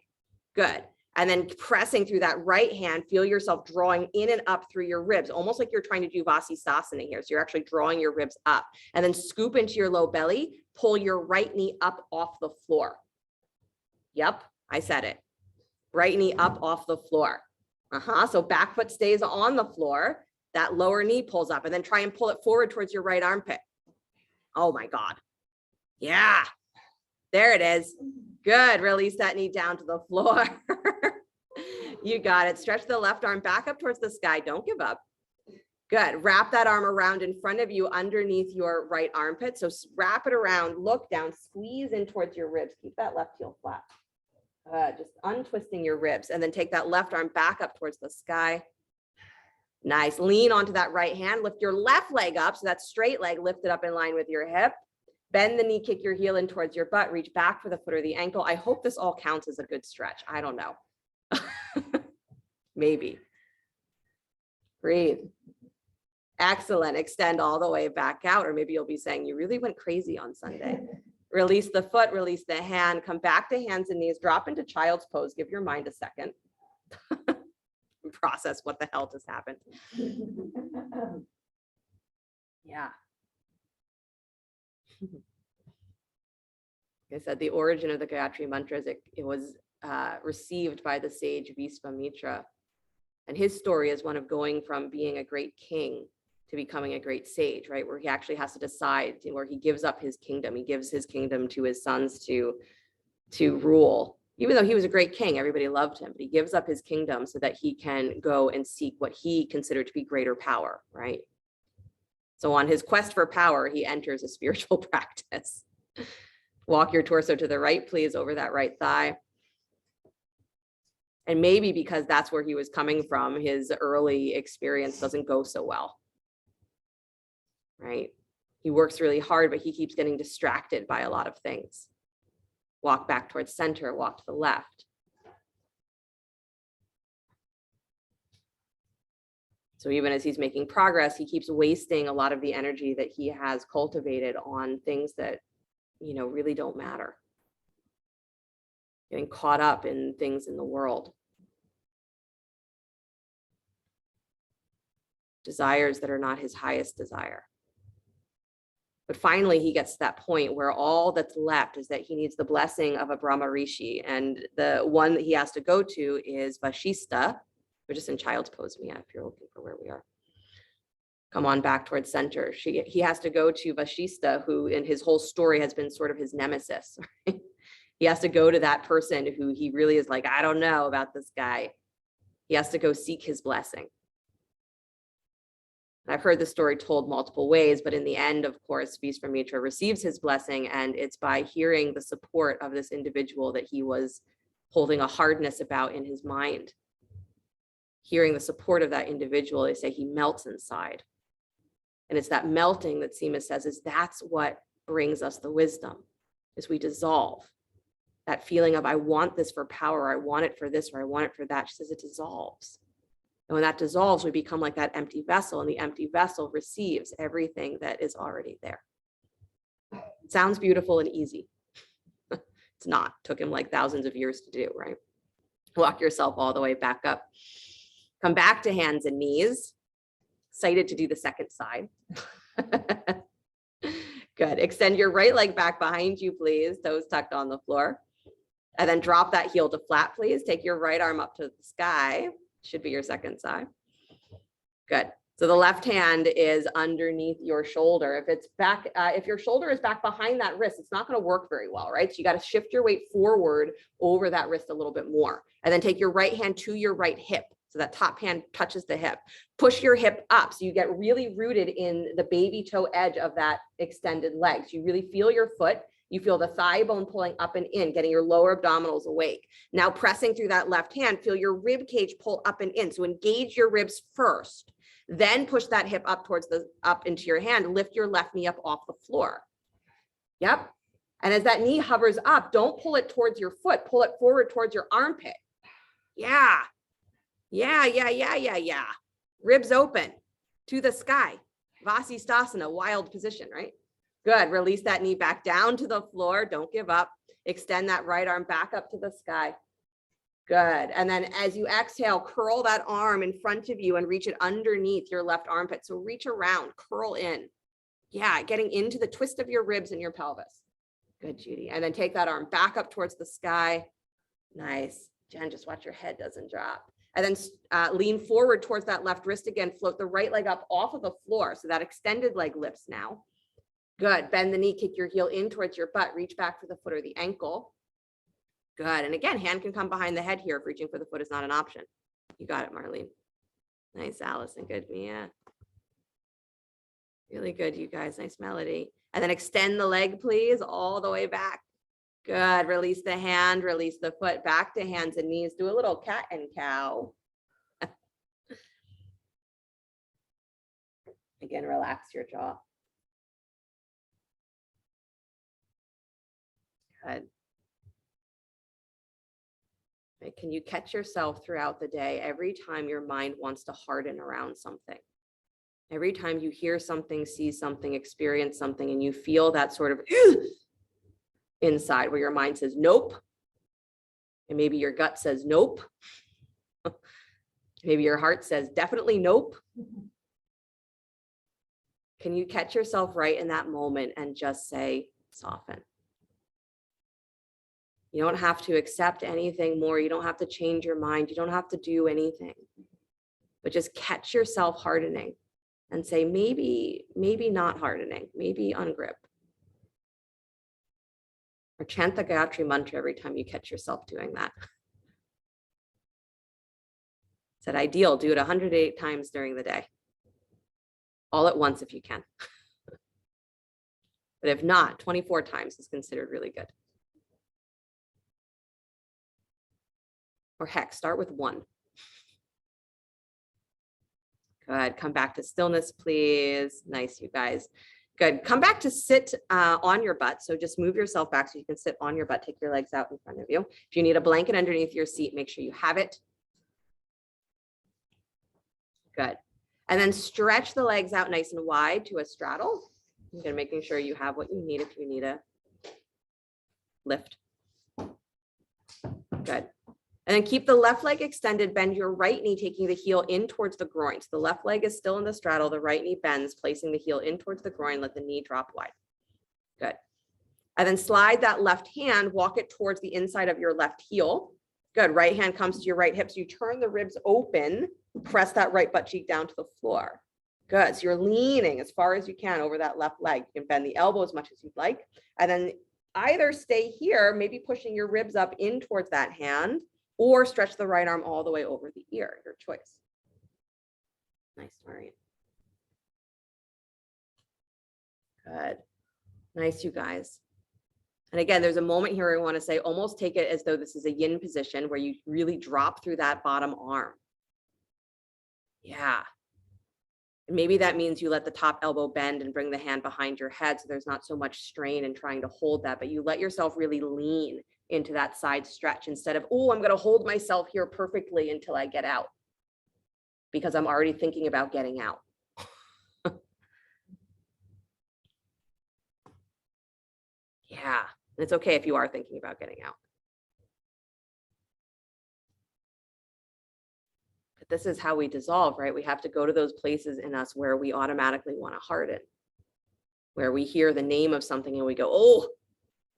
Good. And then pressing through that right hand, feel yourself drawing in and up through your ribs, almost like you're trying to do Vasisthasana here. So you're actually drawing your ribs up, and then scoop into your low belly, pull your right knee up off the floor. Yep, I said it. Right knee up off the floor. So back foot stays on the floor. That lower knee pulls up, and then try and pull it forward towards your right armpit. Oh my God. Yeah, there it is. Good. Release that knee down to the floor. You got it. Stretch the left arm back up towards the sky. Don't give up. Good. Wrap that arm around in front of you underneath your right armpit. So wrap it around, look down, squeeze in towards your ribs. Keep that left heel flat. Just untwisting your ribs, and then take that left arm back up towards the sky. Nice. Lean onto that right hand. Lift your left leg up. So that straight leg lifted up in line with your hip. Bend the knee, kick your heel in towards your butt, reach back for the foot or the ankle. I hope this all counts as a good stretch. I don't know. Maybe. Breathe. Excellent. Extend all the way back out, or maybe you'll be saying you really went crazy on Sunday. Release the foot, release the hand, come back to hands and knees, drop into child's pose. Give your mind a second. Process what the hell just happened. Yeah. Like I said, the origin of the Gayatri mantras, it was received by the sage Visvamitra. And his story is one of going from being a great king to becoming a great sage, right? Where he actually has to decide, where he gives up his kingdom. He gives his kingdom to his sons to rule. Even though he was a great king, everybody loved him, but he gives up his kingdom so that he can go and seek what he considered to be greater power, right? So on his quest for power, he enters a spiritual practice. Walk your torso to the right, please, over that right thigh. And maybe because that's where he was coming from, his early experience doesn't go so well, right? He works really hard, but he keeps getting distracted by a lot of things. Walk back towards center, walk to the left. So even as he's making progress, he keeps wasting a lot of the energy that he has cultivated on things that, really don't matter. Getting caught up in things in the world. Desires that are not his highest desire. But finally, he gets to that point where all that's left is that he needs the blessing of a Brahma Rishi. And the one that he has to go to is Vashista. We're just in child's pose, Mia, if you're looking for where we are. Come on back towards center. He has to go to Vashista, who in his whole story has been sort of his nemesis. Right? He has to go to that person who he really is like, I don't know about this guy. He has to go seek his blessing. I've heard the story told multiple ways, but in the end, of course, Visvamitra receives his blessing, and it's by hearing the support of this individual that he was holding a hardness about in his mind. Hearing the support of that individual, they say he melts inside. And it's that melting that Seema says is that's what brings us the wisdom, is we dissolve. That feeling of I want this for power, I want it for this, or I want it for that. She says it dissolves. And when that dissolves, we become like that empty vessel, and the empty vessel receives everything that is already there. It sounds beautiful and easy. It's not. It took him like thousands of years to do, right? Walk yourself all the way back up. Come back to hands and knees. Excited to do the second side. Good. Extend your right leg back behind you, please. Toes tucked on the floor. And then drop that heel to flat, please. Take your right arm up to the sky. Should be your second side. Good. So the left hand is underneath your shoulder. If it's back, if your shoulder is back behind that wrist, it's not going to work very well, right? So you got to shift your weight forward over that wrist a little bit more. And then take your right hand to your right hip. So that top hand touches the hip. Push your hip up so you get really rooted in the baby toe edge of that extended leg. So you really feel your foot. You feel the thigh bone pulling up and in, getting your lower abdominals awake. Now pressing through that left hand, feel your rib cage pull up and in. So engage your ribs first, then push that hip up towards up into your hand. Lift your left knee up off the floor. Yep. And as that knee hovers up, don't pull it towards your foot. Pull it forward towards your armpit. Yeah. Yeah. Ribs open to the sky. Vasisthasana, wild position, right? Good. Release that knee back down to the floor. Don't give up. Extend that right arm back up to the sky. Good. And then as you exhale, curl that arm in front of you and reach it underneath your left armpit. So reach around, curl in. Yeah, getting into the twist of your ribs and your pelvis. Good, Judy. And then take that arm back up towards the sky. Nice. Jen, just watch your head doesn't drop. And then lean forward towards that left wrist again. Float the right leg up off of the floor. So that extended leg lifts now. Good. Bend the knee, kick your heel in towards your butt. Reach back for the foot or the ankle. Good. And again, hand can come behind the head here if reaching for the foot is not an option. You got it, Marlene. Nice, Allison. Good, Mia. Really good, you guys. Nice melody. And then extend the leg, please, all the way back. Good. Release the hand, release the foot, back to hands and knees. Do a little cat and cow. Again, relax your jaw. Good. Can you catch yourself throughout the day every time your mind wants to harden around something? Every time you hear something, see something, experience something, and you feel that sort of inside where your mind says, nope. And maybe your gut says, nope. Maybe your heart says, definitely nope. Can you catch yourself right in that moment and just say, soften? You don't have to accept anything more. You don't have to change your mind. You don't have to do anything, but just catch yourself hardening and say, maybe not hardening, maybe ungrip. Or chant the Gayatri mantra every time you catch yourself doing that. It's an ideal, do it 108 times during the day. all at once if you can. But if not, 24 times is considered really good. Or heck, start with 1. Good. Come back to stillness, please. Nice, you guys. Good. Come back to sit on your butt. So just move yourself back so you can sit on your butt. Take your legs out in front of you. If you need a blanket underneath your seat, make sure you have it. Good. And then stretch the legs out nice and wide to a straddle. Again, making sure you have what you need if you need a lift. Good. And then keep the left leg extended, bend your right knee, taking the heel in towards the groin. So the left leg is still in the straddle, the right knee bends, placing the heel in towards the groin, let the knee drop wide. Good. And then slide that left hand, walk it towards the inside of your left heel. Good. Right hand comes to your right hip. So you turn the ribs open, press that right butt cheek down to the floor. Good. So you're leaning as far as you can over that left leg. You can bend the elbow as much as you'd like. And then either stay here, maybe pushing your ribs up in towards that hand, or stretch the right arm all the way over the ear, your choice. Nice, Marian. Good. Nice, you guys. And again, there's a moment here where I want to say, almost take it as though this is a yin position where you really drop through that bottom arm. Yeah. And maybe that means you let the top elbow bend and bring the hand behind your head so there's not so much strain in trying to hold that, but you let yourself really lean into that side stretch instead of, oh, I'm going to hold myself here perfectly until I get out because I'm already thinking about getting out. Yeah, it's okay if you are thinking about getting out. But this is how we dissolve, right? We have to go to those places in us where we automatically want to harden, where we hear the name of something and we go, oh,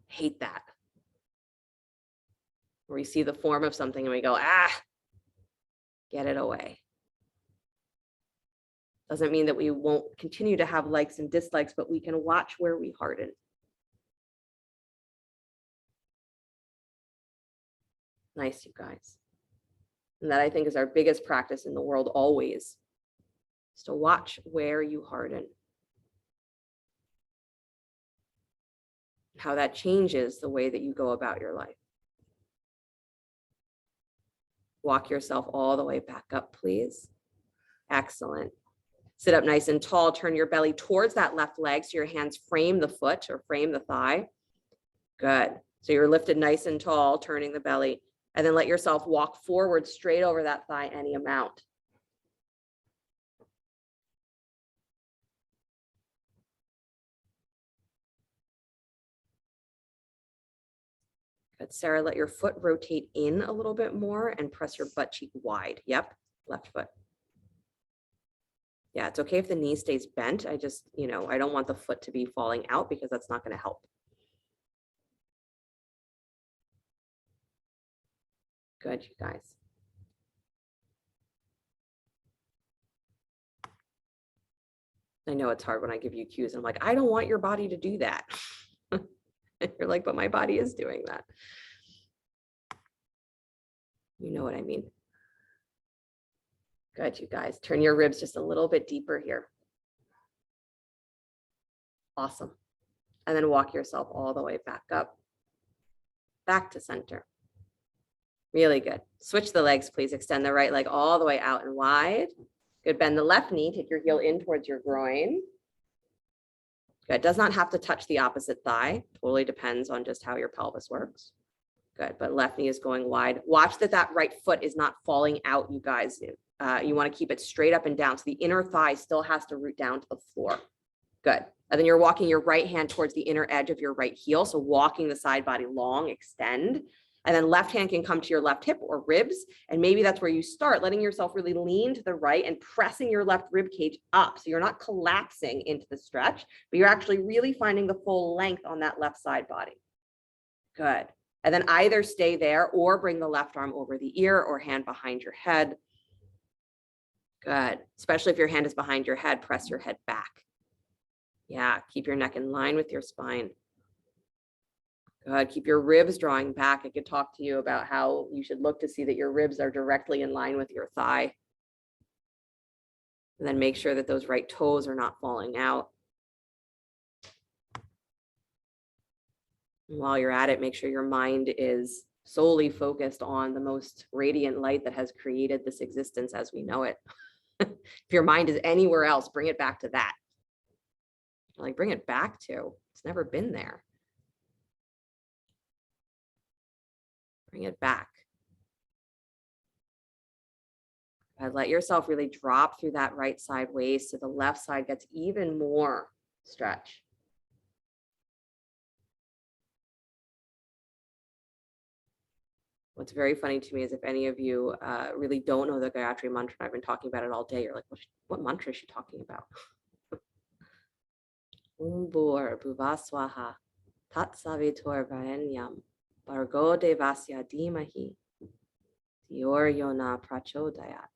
hate that. Or we see the form of something and we go, ah, get it away. Doesn't mean that we won't continue to have likes and dislikes, but we can watch where we harden. Nice, you guys. And that I think is our biggest practice in the world always, is to watch where you harden. How that changes the way that you go about your life. Walk yourself all the way back up, please. Excellent. Sit up nice and tall. Turn your belly towards that left leg so your hands frame the foot or frame the thigh. Good. So you're lifted nice and tall, turning the belly, and then let yourself walk forward straight over that thigh any amount. Good, Sarah, let your foot rotate in a little bit more and press your butt cheek wide. Yep, left foot. Yeah, it's okay if the knee stays bent. I just, I don't want the foot to be falling out because that's not going to help. Good, you guys. I know it's hard when I give you cues. I'm like, I don't want your body to do that. You're like, but my body is doing that. You know what I mean? Good, you guys. Turn your ribs just a little bit deeper here. Awesome. And then walk yourself all the way back up, back to center. Really good. Switch the legs, please. Extend the right leg all the way out and wide. Good. Bend the left knee. Take your heel in towards your groin. Good. Does not have to touch the opposite thigh. Totally depends on just how your pelvis works. Good. But left knee is going wide. Watch that right foot is not falling out, you guys. You want to keep it straight up and down. So the inner thigh still has to root down to the floor. Good. And then you're walking your right hand towards the inner edge of your right heel. So walking the side body long, extend. And then left hand can come to your left hip or ribs. And maybe that's where you start, letting yourself really lean to the right and pressing your left rib cage up. So you're not collapsing into the stretch, but you're actually really finding the full length on that left side body. Good. And then either stay there or bring the left arm over the ear or hand behind your head. Good. Especially if your hand is behind your head, press your head back. Yeah, keep your neck in line with your spine. Good. Keep your ribs drawing back. I could talk to you about how you should look to see that your ribs are directly in line with your thigh. And then make sure that those right toes are not falling out. And while you're at it, make sure your mind is solely focused on the most radiant light that has created this existence as we know it. If your mind is anywhere else, bring it back to that. Like, bring it back to, it's never been there. Bring it back. And let yourself really drop through that right side waist so the left side gets even more stretch. What's very funny to me is if any of you really don't know the Gayatri mantra, I've been talking about it all day, you're like, what mantra is she talking about? Om Bhur Bhuvaswaha Tat Savitur Varenyam Bhargo Devasya Dhimahi Yor Yona Prachodayat.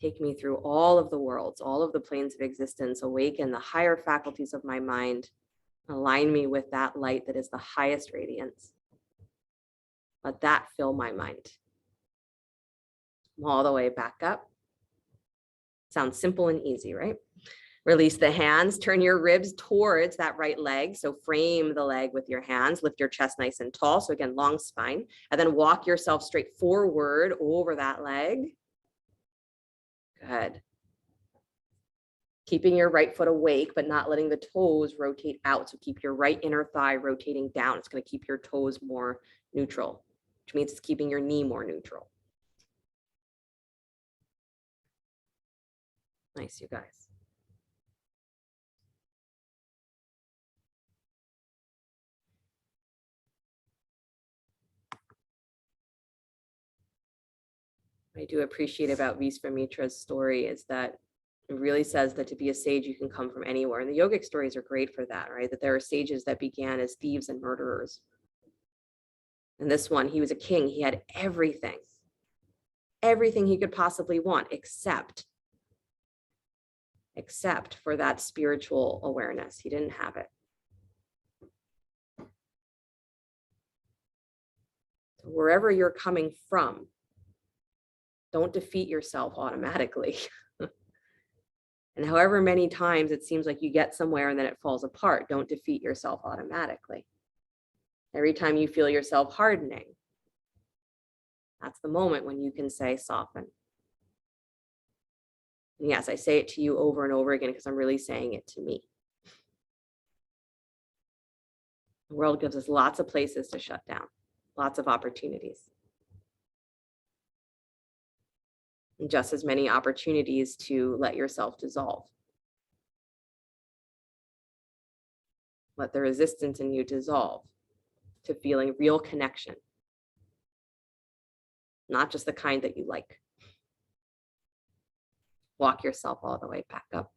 Take me through all of the worlds, all of the planes of existence, awaken the higher faculties of my mind, align me with that light that is the highest radiance. Let that fill my mind. All the way back up. Sounds simple and easy, right? Release the hands, turn your ribs towards that right leg. So frame the leg with your hands, lift your chest nice and tall. So again, long spine, and then walk yourself straight forward over that leg. Good. Keeping your right foot awake, but not letting the toes rotate out. So keep your right inner thigh rotating down. It's going to keep your toes more neutral, which means it's keeping your knee more neutral. Nice, you guys. What I do appreciate about Visvamitra's story is that it really says that to be a sage, you can come from anywhere. And the yogic stories are great for that, right? That there are sages that began as thieves and murderers. And this one, he was a king. He had everything he could possibly want, except for that spiritual awareness. He didn't have it. So wherever you're coming from, don't defeat yourself automatically. And however many times it seems like you get somewhere and then it falls apart, don't defeat yourself automatically. Every time you feel yourself hardening, that's the moment when you can say soften. And yes, I say it to you over and over again because I'm really saying it to me. The world gives us lots of places to shut down, lots of opportunities. And just as many opportunities to let yourself dissolve. Let the resistance in you dissolve to feeling real connection. Not just the kind that you like. Walk yourself all the way back up.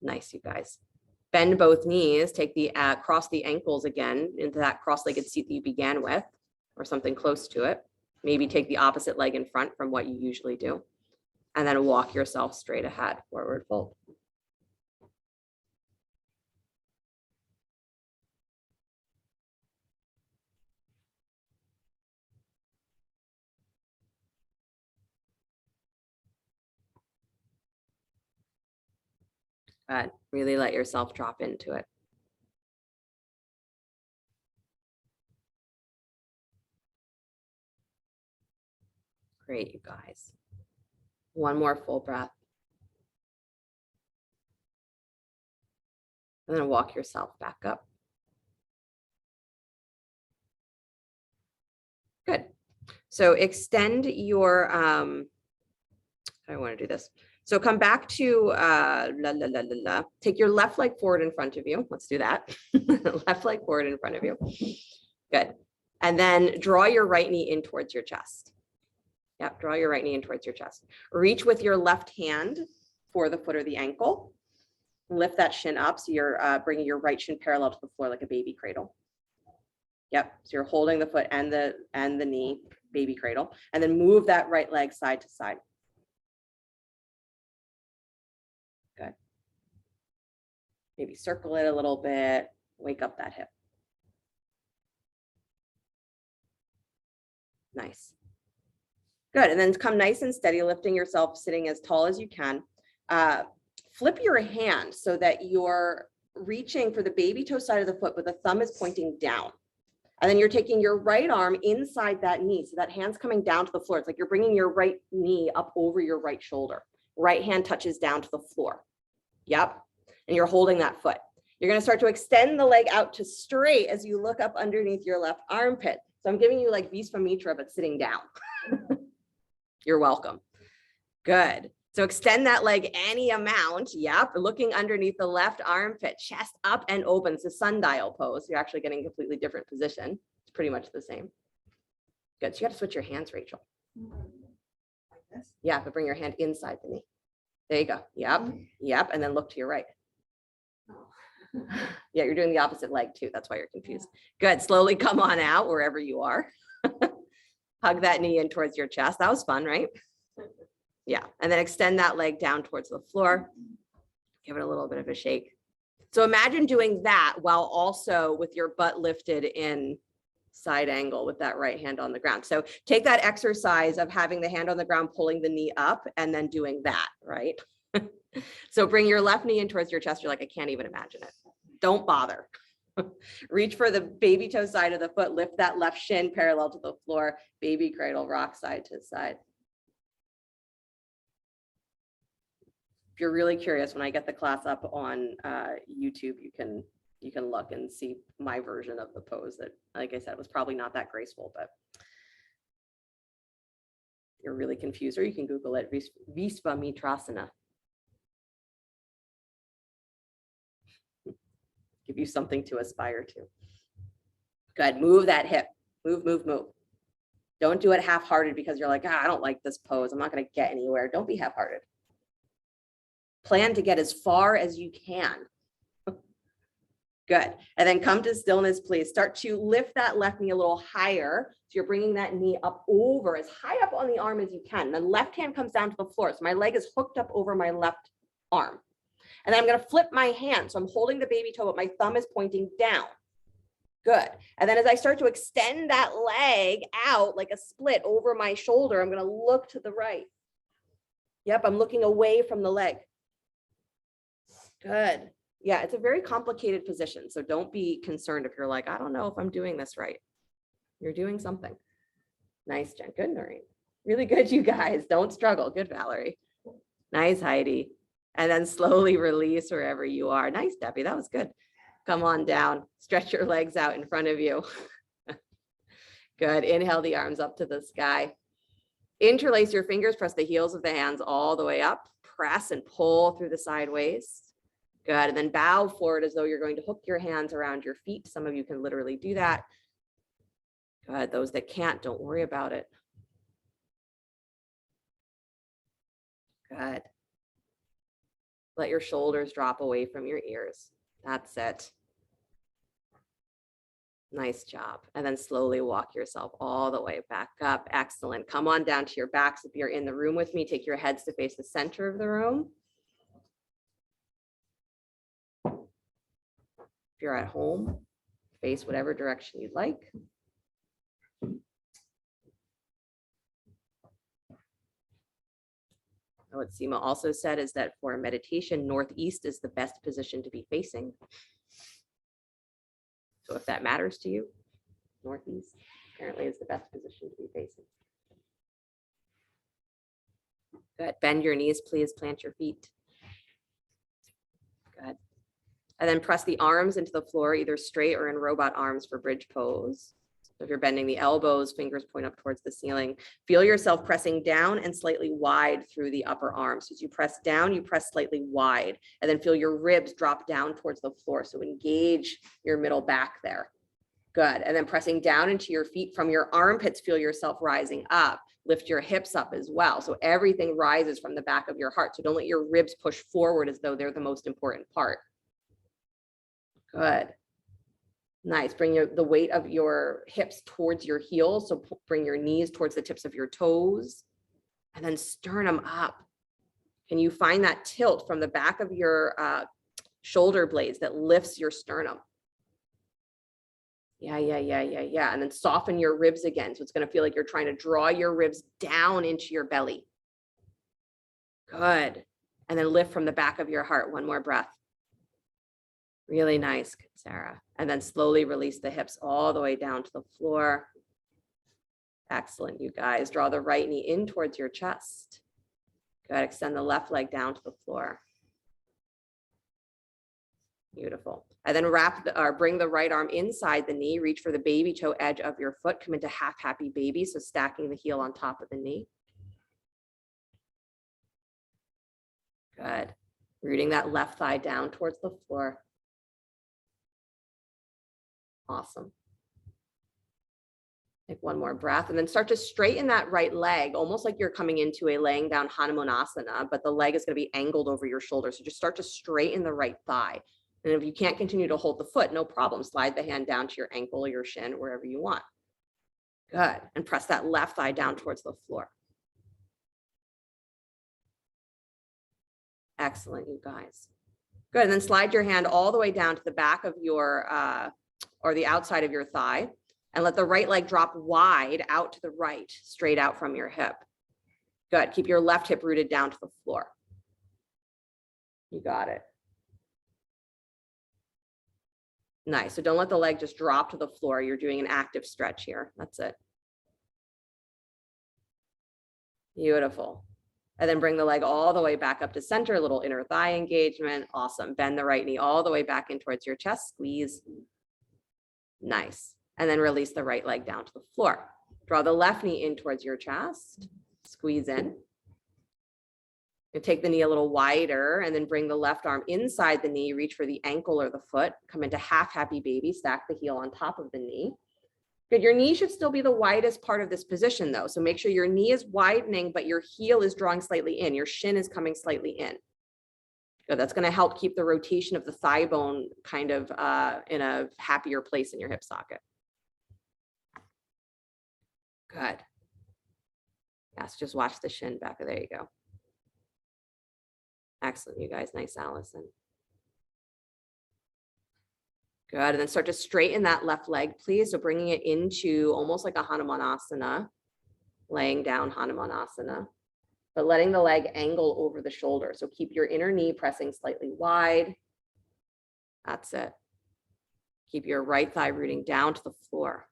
Nice, you guys. Bend both knees, take the cross the ankles again into that cross-legged seat that you began with, or something close to it. Maybe take the opposite leg in front from what you usually do. And then walk yourself straight ahead, forward fold. But really let yourself drop into it. Great, you guys. One more full breath. And then walk yourself back up. Good. So extend your, I want to do this. So come back to, take your left leg forward in front of you. Let's do that. Left leg forward in front of you. Good. And then draw your right knee in towards your chest. Yep, draw your right knee in towards your chest. Reach with your left hand for the foot or the ankle. Lift that shin up so you're bringing your right shin parallel to the floor like a baby cradle. Yep, so you're holding the foot and the knee, baby cradle, and then move that right leg side to side. Good. Maybe circle it a little bit, wake up that hip. Nice. Good. And then come nice and steady, lifting yourself, sitting as tall as you can. Flip your hand so that you're reaching for the baby toe side of the foot, but the thumb is pointing down. And then you're taking your right arm inside that knee. So that hand's coming down to the floor. It's like you're bringing your right knee up over your right shoulder. Right hand touches down to the floor. Yep. And you're holding that foot. You're going to start to extend the leg out to straight as you look up underneath your left armpit. So I'm giving you like Visva Mitra, but sitting down. You're welcome. Good. So extend that leg any amount. Yep. Looking underneath the left armpit, chest up and open. It's a sundial pose. You're actually getting a completely different position. It's pretty much the same. Good. So you got to switch your hands, Rachel. Like this? Yeah, but bring your hand inside the knee. There you go. Yep. Yep. And then look to your right. Yeah, you're doing the opposite leg too. That's why you're confused. Good. Slowly come on out wherever you are. Hug that knee in towards your chest. That was fun, right? Yeah. And then extend that leg down towards the floor. Give it a little bit of a shake. So imagine doing that while also with your butt lifted in side angle with that right hand on the ground. So take that exercise of having the hand on the ground, pulling the knee up, and then doing that, right? So bring your left knee in towards your chest. You're like, I can't even imagine it. Don't bother. Reach for the baby toe side of the foot. Lift that left shin parallel to the floor. Baby cradle, rock side to side. If you're really curious, when I get the class up on YouTube, you can look and see my version of the pose that, like I said, was probably not that graceful, but you're really confused, or you can Google it, Visva Mitrasana. Give you something to aspire to. Good. Move that hip. Move, move, move. Don't do it half-hearted because you're like, I don't like this pose. I'm not going to get anywhere. Don't be half-hearted. Plan to get as far as you can. Good. And then come to stillness, please. Start to lift that left knee a little higher. So you're bringing that knee up over as high up on the arm as you can. The left hand comes down to the floor. So my leg is hooked up over my left arm. And then I'm going to flip my hand. So I'm holding the baby toe, but my thumb is pointing down. Good. And then as I start to extend that leg out like a split over my shoulder, I'm going to look to the right. Yep, I'm looking away from the leg. Good. Yeah, it's a very complicated position. So don't be concerned if you're like, I don't know if I'm doing this right. You're doing something. Nice, Jen. Good, Noreen. Really good, you guys. Don't struggle. Good, Valerie. Nice, Heidi. And then slowly release wherever you are. Nice, Debbie. That was good. Come on down. Stretch your legs out in front of you. Good. Inhale the arms up to the sky. Interlace your fingers. Press the heels of the hands all the way up. Press and pull through the sideways. Good. And then bow forward as though you're going to hook your hands around your feet. Some of you can literally do that. Good. Those that can't, don't worry about it. Good. Let your shoulders drop away from your ears. That's it. Nice job. And then slowly walk yourself all the way back up. Excellent. Come on down to your backs. If you're in the room with me, take your heads to face the center of the room. If you're at home, face whatever direction you'd like. What Seema also said is that for meditation, northeast is the best position to be facing. So if that matters to you, northeast apparently is the best position to be facing. Good. Bend your knees, please. Plant your feet. Good. And then press the arms into the floor, either straight or in robot arms for bridge pose. So if you're bending the elbows, fingers point up towards the ceiling. Feel yourself pressing down and slightly wide through the upper arms. So as you press down, you press slightly wide, and then feel your ribs drop down towards the floor. So engage your middle back there. Good. And then pressing down into your feet from your armpits, feel yourself rising up. Lift your hips up as well. So everything rises from the back of your heart. So don't let your ribs push forward as though they're the most important part. Good. Nice. Bring the weight of your hips towards your heels. So bring your knees towards the tips of your toes, and then sternum up. Can you find that tilt from the back of your shoulder blades that lifts your sternum? Yeah. And then soften your ribs again. So it's going to feel like you're trying to draw your ribs down into your belly. Good. And then lift from the back of your heart. One more breath. Really nice, Sarah. And then slowly release the hips all the way down to the floor. Excellent, you guys. Draw the right knee in towards your chest. Good. Extend the left leg down to the floor. Beautiful. And then bring the right arm inside the knee. Reach for the baby toe edge of your foot. Come into half happy baby. So stacking the heel on top of the knee. Good. Rooting that left thigh down towards the floor. Awesome. Take one more breath and then start to straighten that right leg, almost like you're coming into a laying down Hanumanasana, but the leg is going to be angled over your shoulder. So just start to straighten the right thigh. And if you can't continue to hold the foot, no problem. Slide the hand down to your ankle or your shin, wherever you want. Good. And press that left thigh down towards the floor. Excellent, you guys. Good. And then slide your hand all the way down to the back of your, or the outside of your thigh, and let the right leg drop wide out to the right, straight out from your hip. Good. Keep your left hip rooted down to the floor. You got it. Nice. So don't let the leg just drop to the floor. You're doing an active stretch here. That's it. Beautiful. And then bring the leg all the way back up to center, a little inner thigh engagement. Awesome. Bend the right knee all the way back in towards your chest. Squeeze. Nice. And then release the right leg down to the floor. Draw the left knee in towards your chest. Squeeze in. You take the knee a little wider and then bring the left arm inside the knee. Reach for the ankle or the foot. Come into half happy baby. Stack the heel on top of the knee. Good. Your knee should still be the widest part of this position though. So make sure your knee is widening, but your heel is drawing slightly in. Your shin is coming slightly in. Good. That's going to help keep the rotation of the thigh bone kind of in a happier place in your hip socket. Good. Yes, just watch the shin back. There you go. Excellent, you guys. Nice, Allison. Good. And then start to straighten that left leg, please. So bringing it into almost like a Hanumanasana, laying down Hanumanasana, but letting the leg angle over the shoulder. So keep your inner knee pressing slightly wide. That's it. Keep your right thigh rooting down to the floor.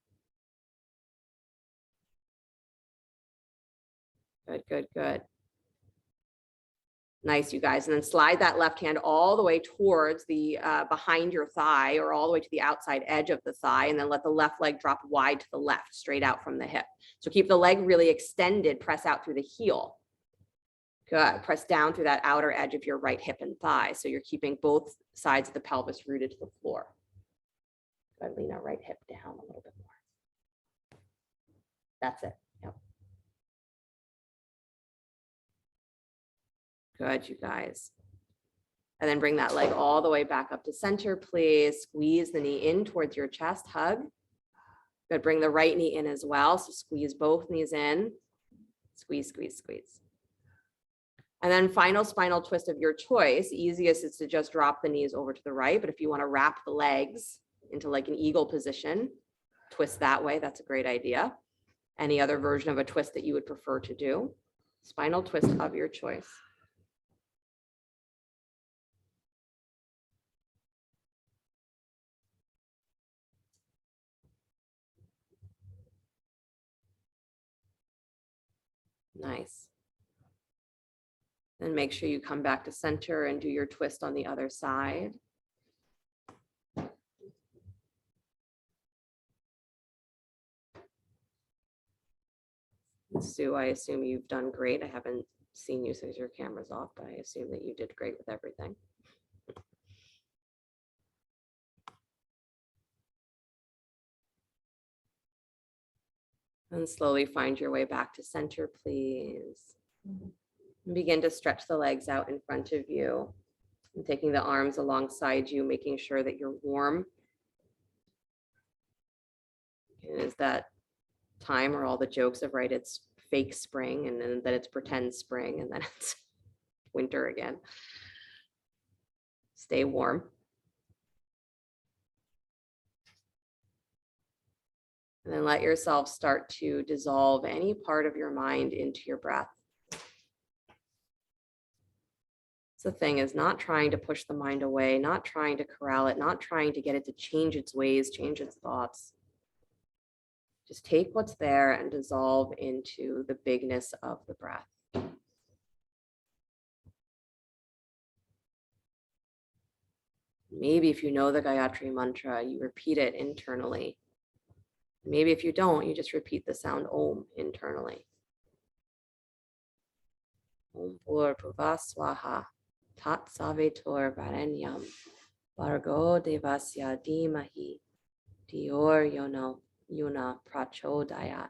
Good, good, good. Nice, you guys. And then slide that left hand all the way towards the behind your thigh or all the way to the outside edge of the thigh. And then let the left leg drop wide to the left, straight out from the hip. So keep the leg really extended, press out through the heel. Good. Press down through that outer edge of your right hip and thigh. So you're keeping both sides of the pelvis rooted to the floor. Good. Lean our right hip down a little bit more. That's it. Yep. Good, you guys. And then bring that leg all the way back up to center, please. Squeeze the knee in towards your chest, hug. Good, bring the right knee in as well. So squeeze both knees in. Squeeze, squeeze, squeeze. And then final spinal twist of your choice. Easiest is to just drop the knees over to the right. But if you want to wrap the legs into like an eagle position, twist that way. That's a great idea. Any other version of a twist that you would prefer to do. Spinal twist of your choice. Nice. Then make sure you come back to center and do your twist on the other side. Sue, I assume you've done great. I haven't seen you since your camera's off, but I assume that you did great with everything. And slowly find your way back to center, please. And begin to stretch the legs out in front of you. And taking the arms alongside you, making sure that you're warm. It is that time where all the jokes of, right, it's fake spring and then that it's pretend spring and then it's winter again. Stay warm. And then let yourself start to dissolve any part of your mind into your breath. So the thing is not trying to push the mind away, not trying to corral it, not trying to get it to change its ways, change its thoughts. Just take what's there and dissolve into the bigness of the breath. Maybe if you know the Gayatri mantra, you repeat it internally. Maybe if you don't, you just repeat the sound Om internally. Om Bhur Bhuva Swaha Tat Savetor Varenyam Vargo Devasya Dhimahi Dior Yuna Prachodayat.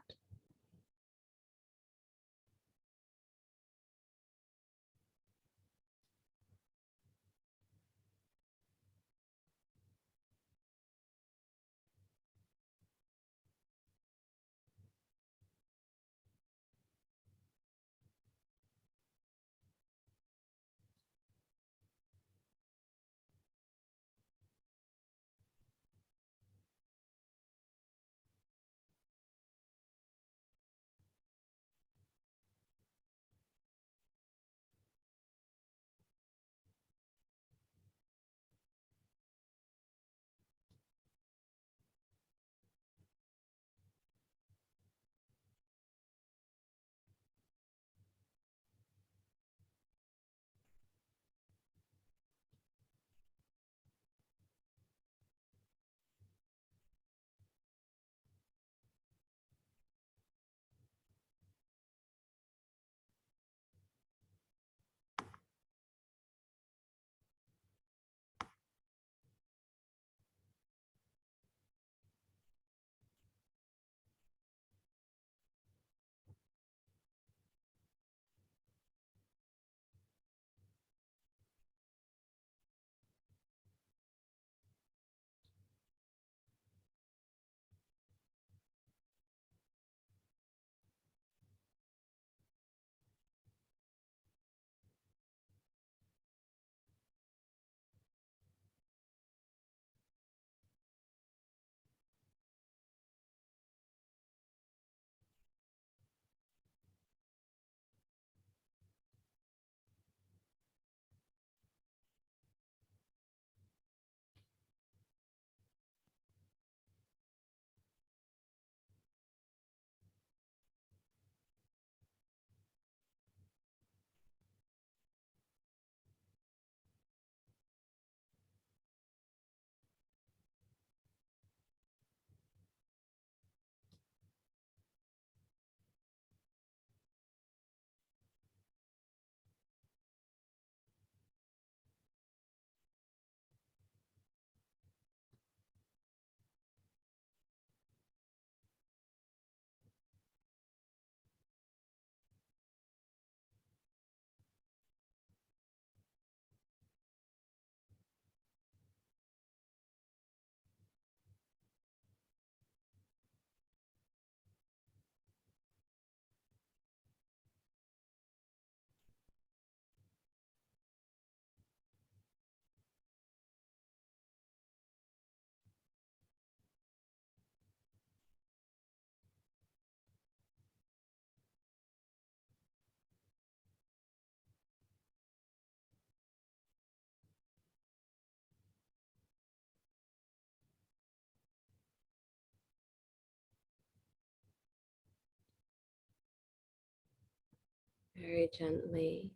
Very gently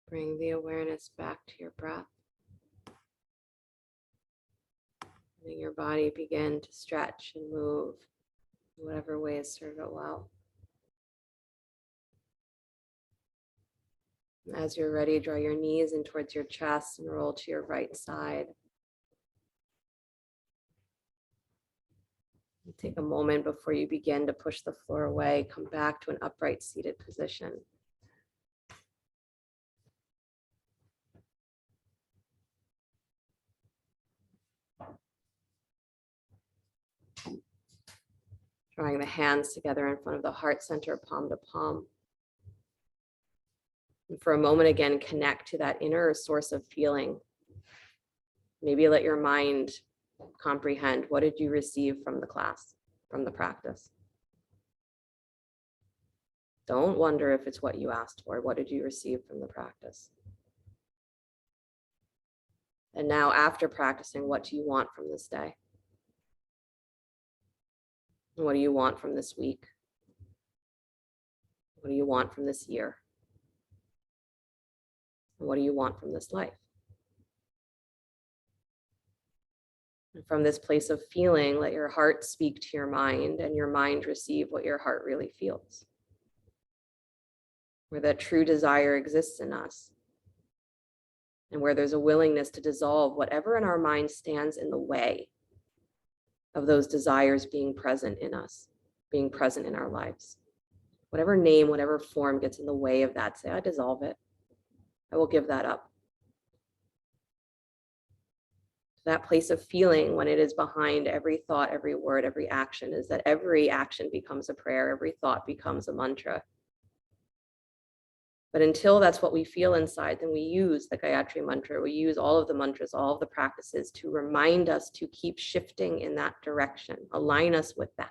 bring the awareness back to your breath. Letting your body begin to stretch and move in whatever ways serve it well. As you're ready, draw your knees in towards your chest and roll to your right side. Take a moment before you begin to push the floor away. Come back to an upright seated position. Drawing the hands together in front of the heart center, palm to palm. And for a moment again, connect to that inner source of feeling. Maybe let your mind comprehend, what did you receive from the class, from the practice. Don't wonder if it's what you asked for. What did you receive from the practice? And now after practicing, what do you want from this day? What do you want from this week? What do you want from this year? And what do you want from this life? And from this place of feeling, let your heart speak to your mind and your mind receive what your heart really feels. Where that true desire exists in us. And where there's a willingness to dissolve whatever in our mind stands in the way of those desires being present in us, being present in our lives. Whatever name, whatever form gets in the way of that, say, I dissolve it. I will give that up. That place of feeling when it is behind every thought, every word, every action is that every action becomes a prayer, every thought becomes a mantra. But until that's what we feel inside, then we use the Gayatri mantra. We use all of the mantras, all of the practices to remind us to keep shifting in that direction, align us with that.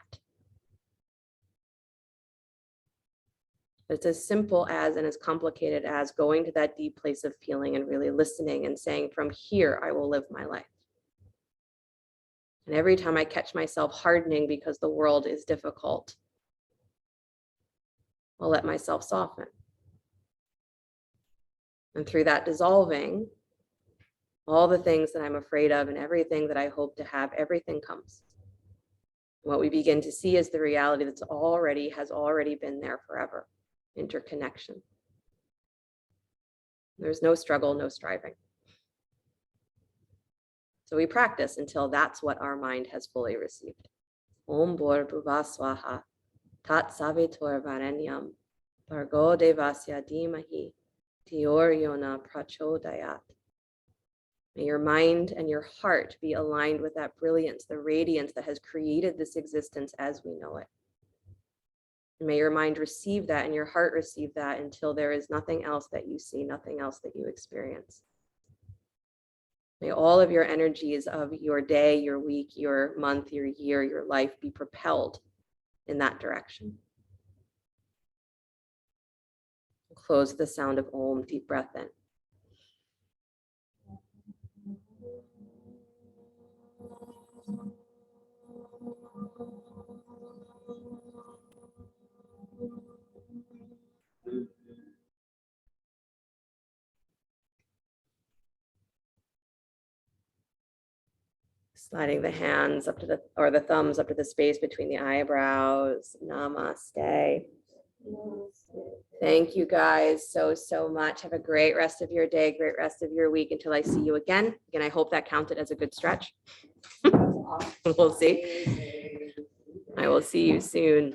It's as simple as and as complicated as going to that deep place of feeling and really listening and saying, from here, I will live my life. And every time I catch myself hardening because the world is difficult, I'll let myself soften. And through that dissolving, all the things that I'm afraid of and everything that I hope to have, everything comes. What we begin to see is the reality has already been there forever. Interconnection. There's no struggle, no striving. So we practice until that's what our mind has fully received. Om Bhurabhuva Swaha Tat Savitur Varenyam Bhargo Devasya Dhimahi Dhiyor Yona Prachodayat. May your mind and your heart be aligned with that brilliance, the radiance that has created this existence as we know it. And may your mind receive that and your heart receive that until there is nothing else that you see, nothing else that you experience. May all of your energies of your day, your week, your month, your year, your life be propelled in that direction. Close the sound of Om, deep breath in. Sliding the hands up to the thumbs up to the space between the eyebrows. Namaste. Thank you guys so much. Have a great rest of your day, great rest of your week until I see you again. Again, I hope that counted as a good stretch. We'll see. I will see you soon.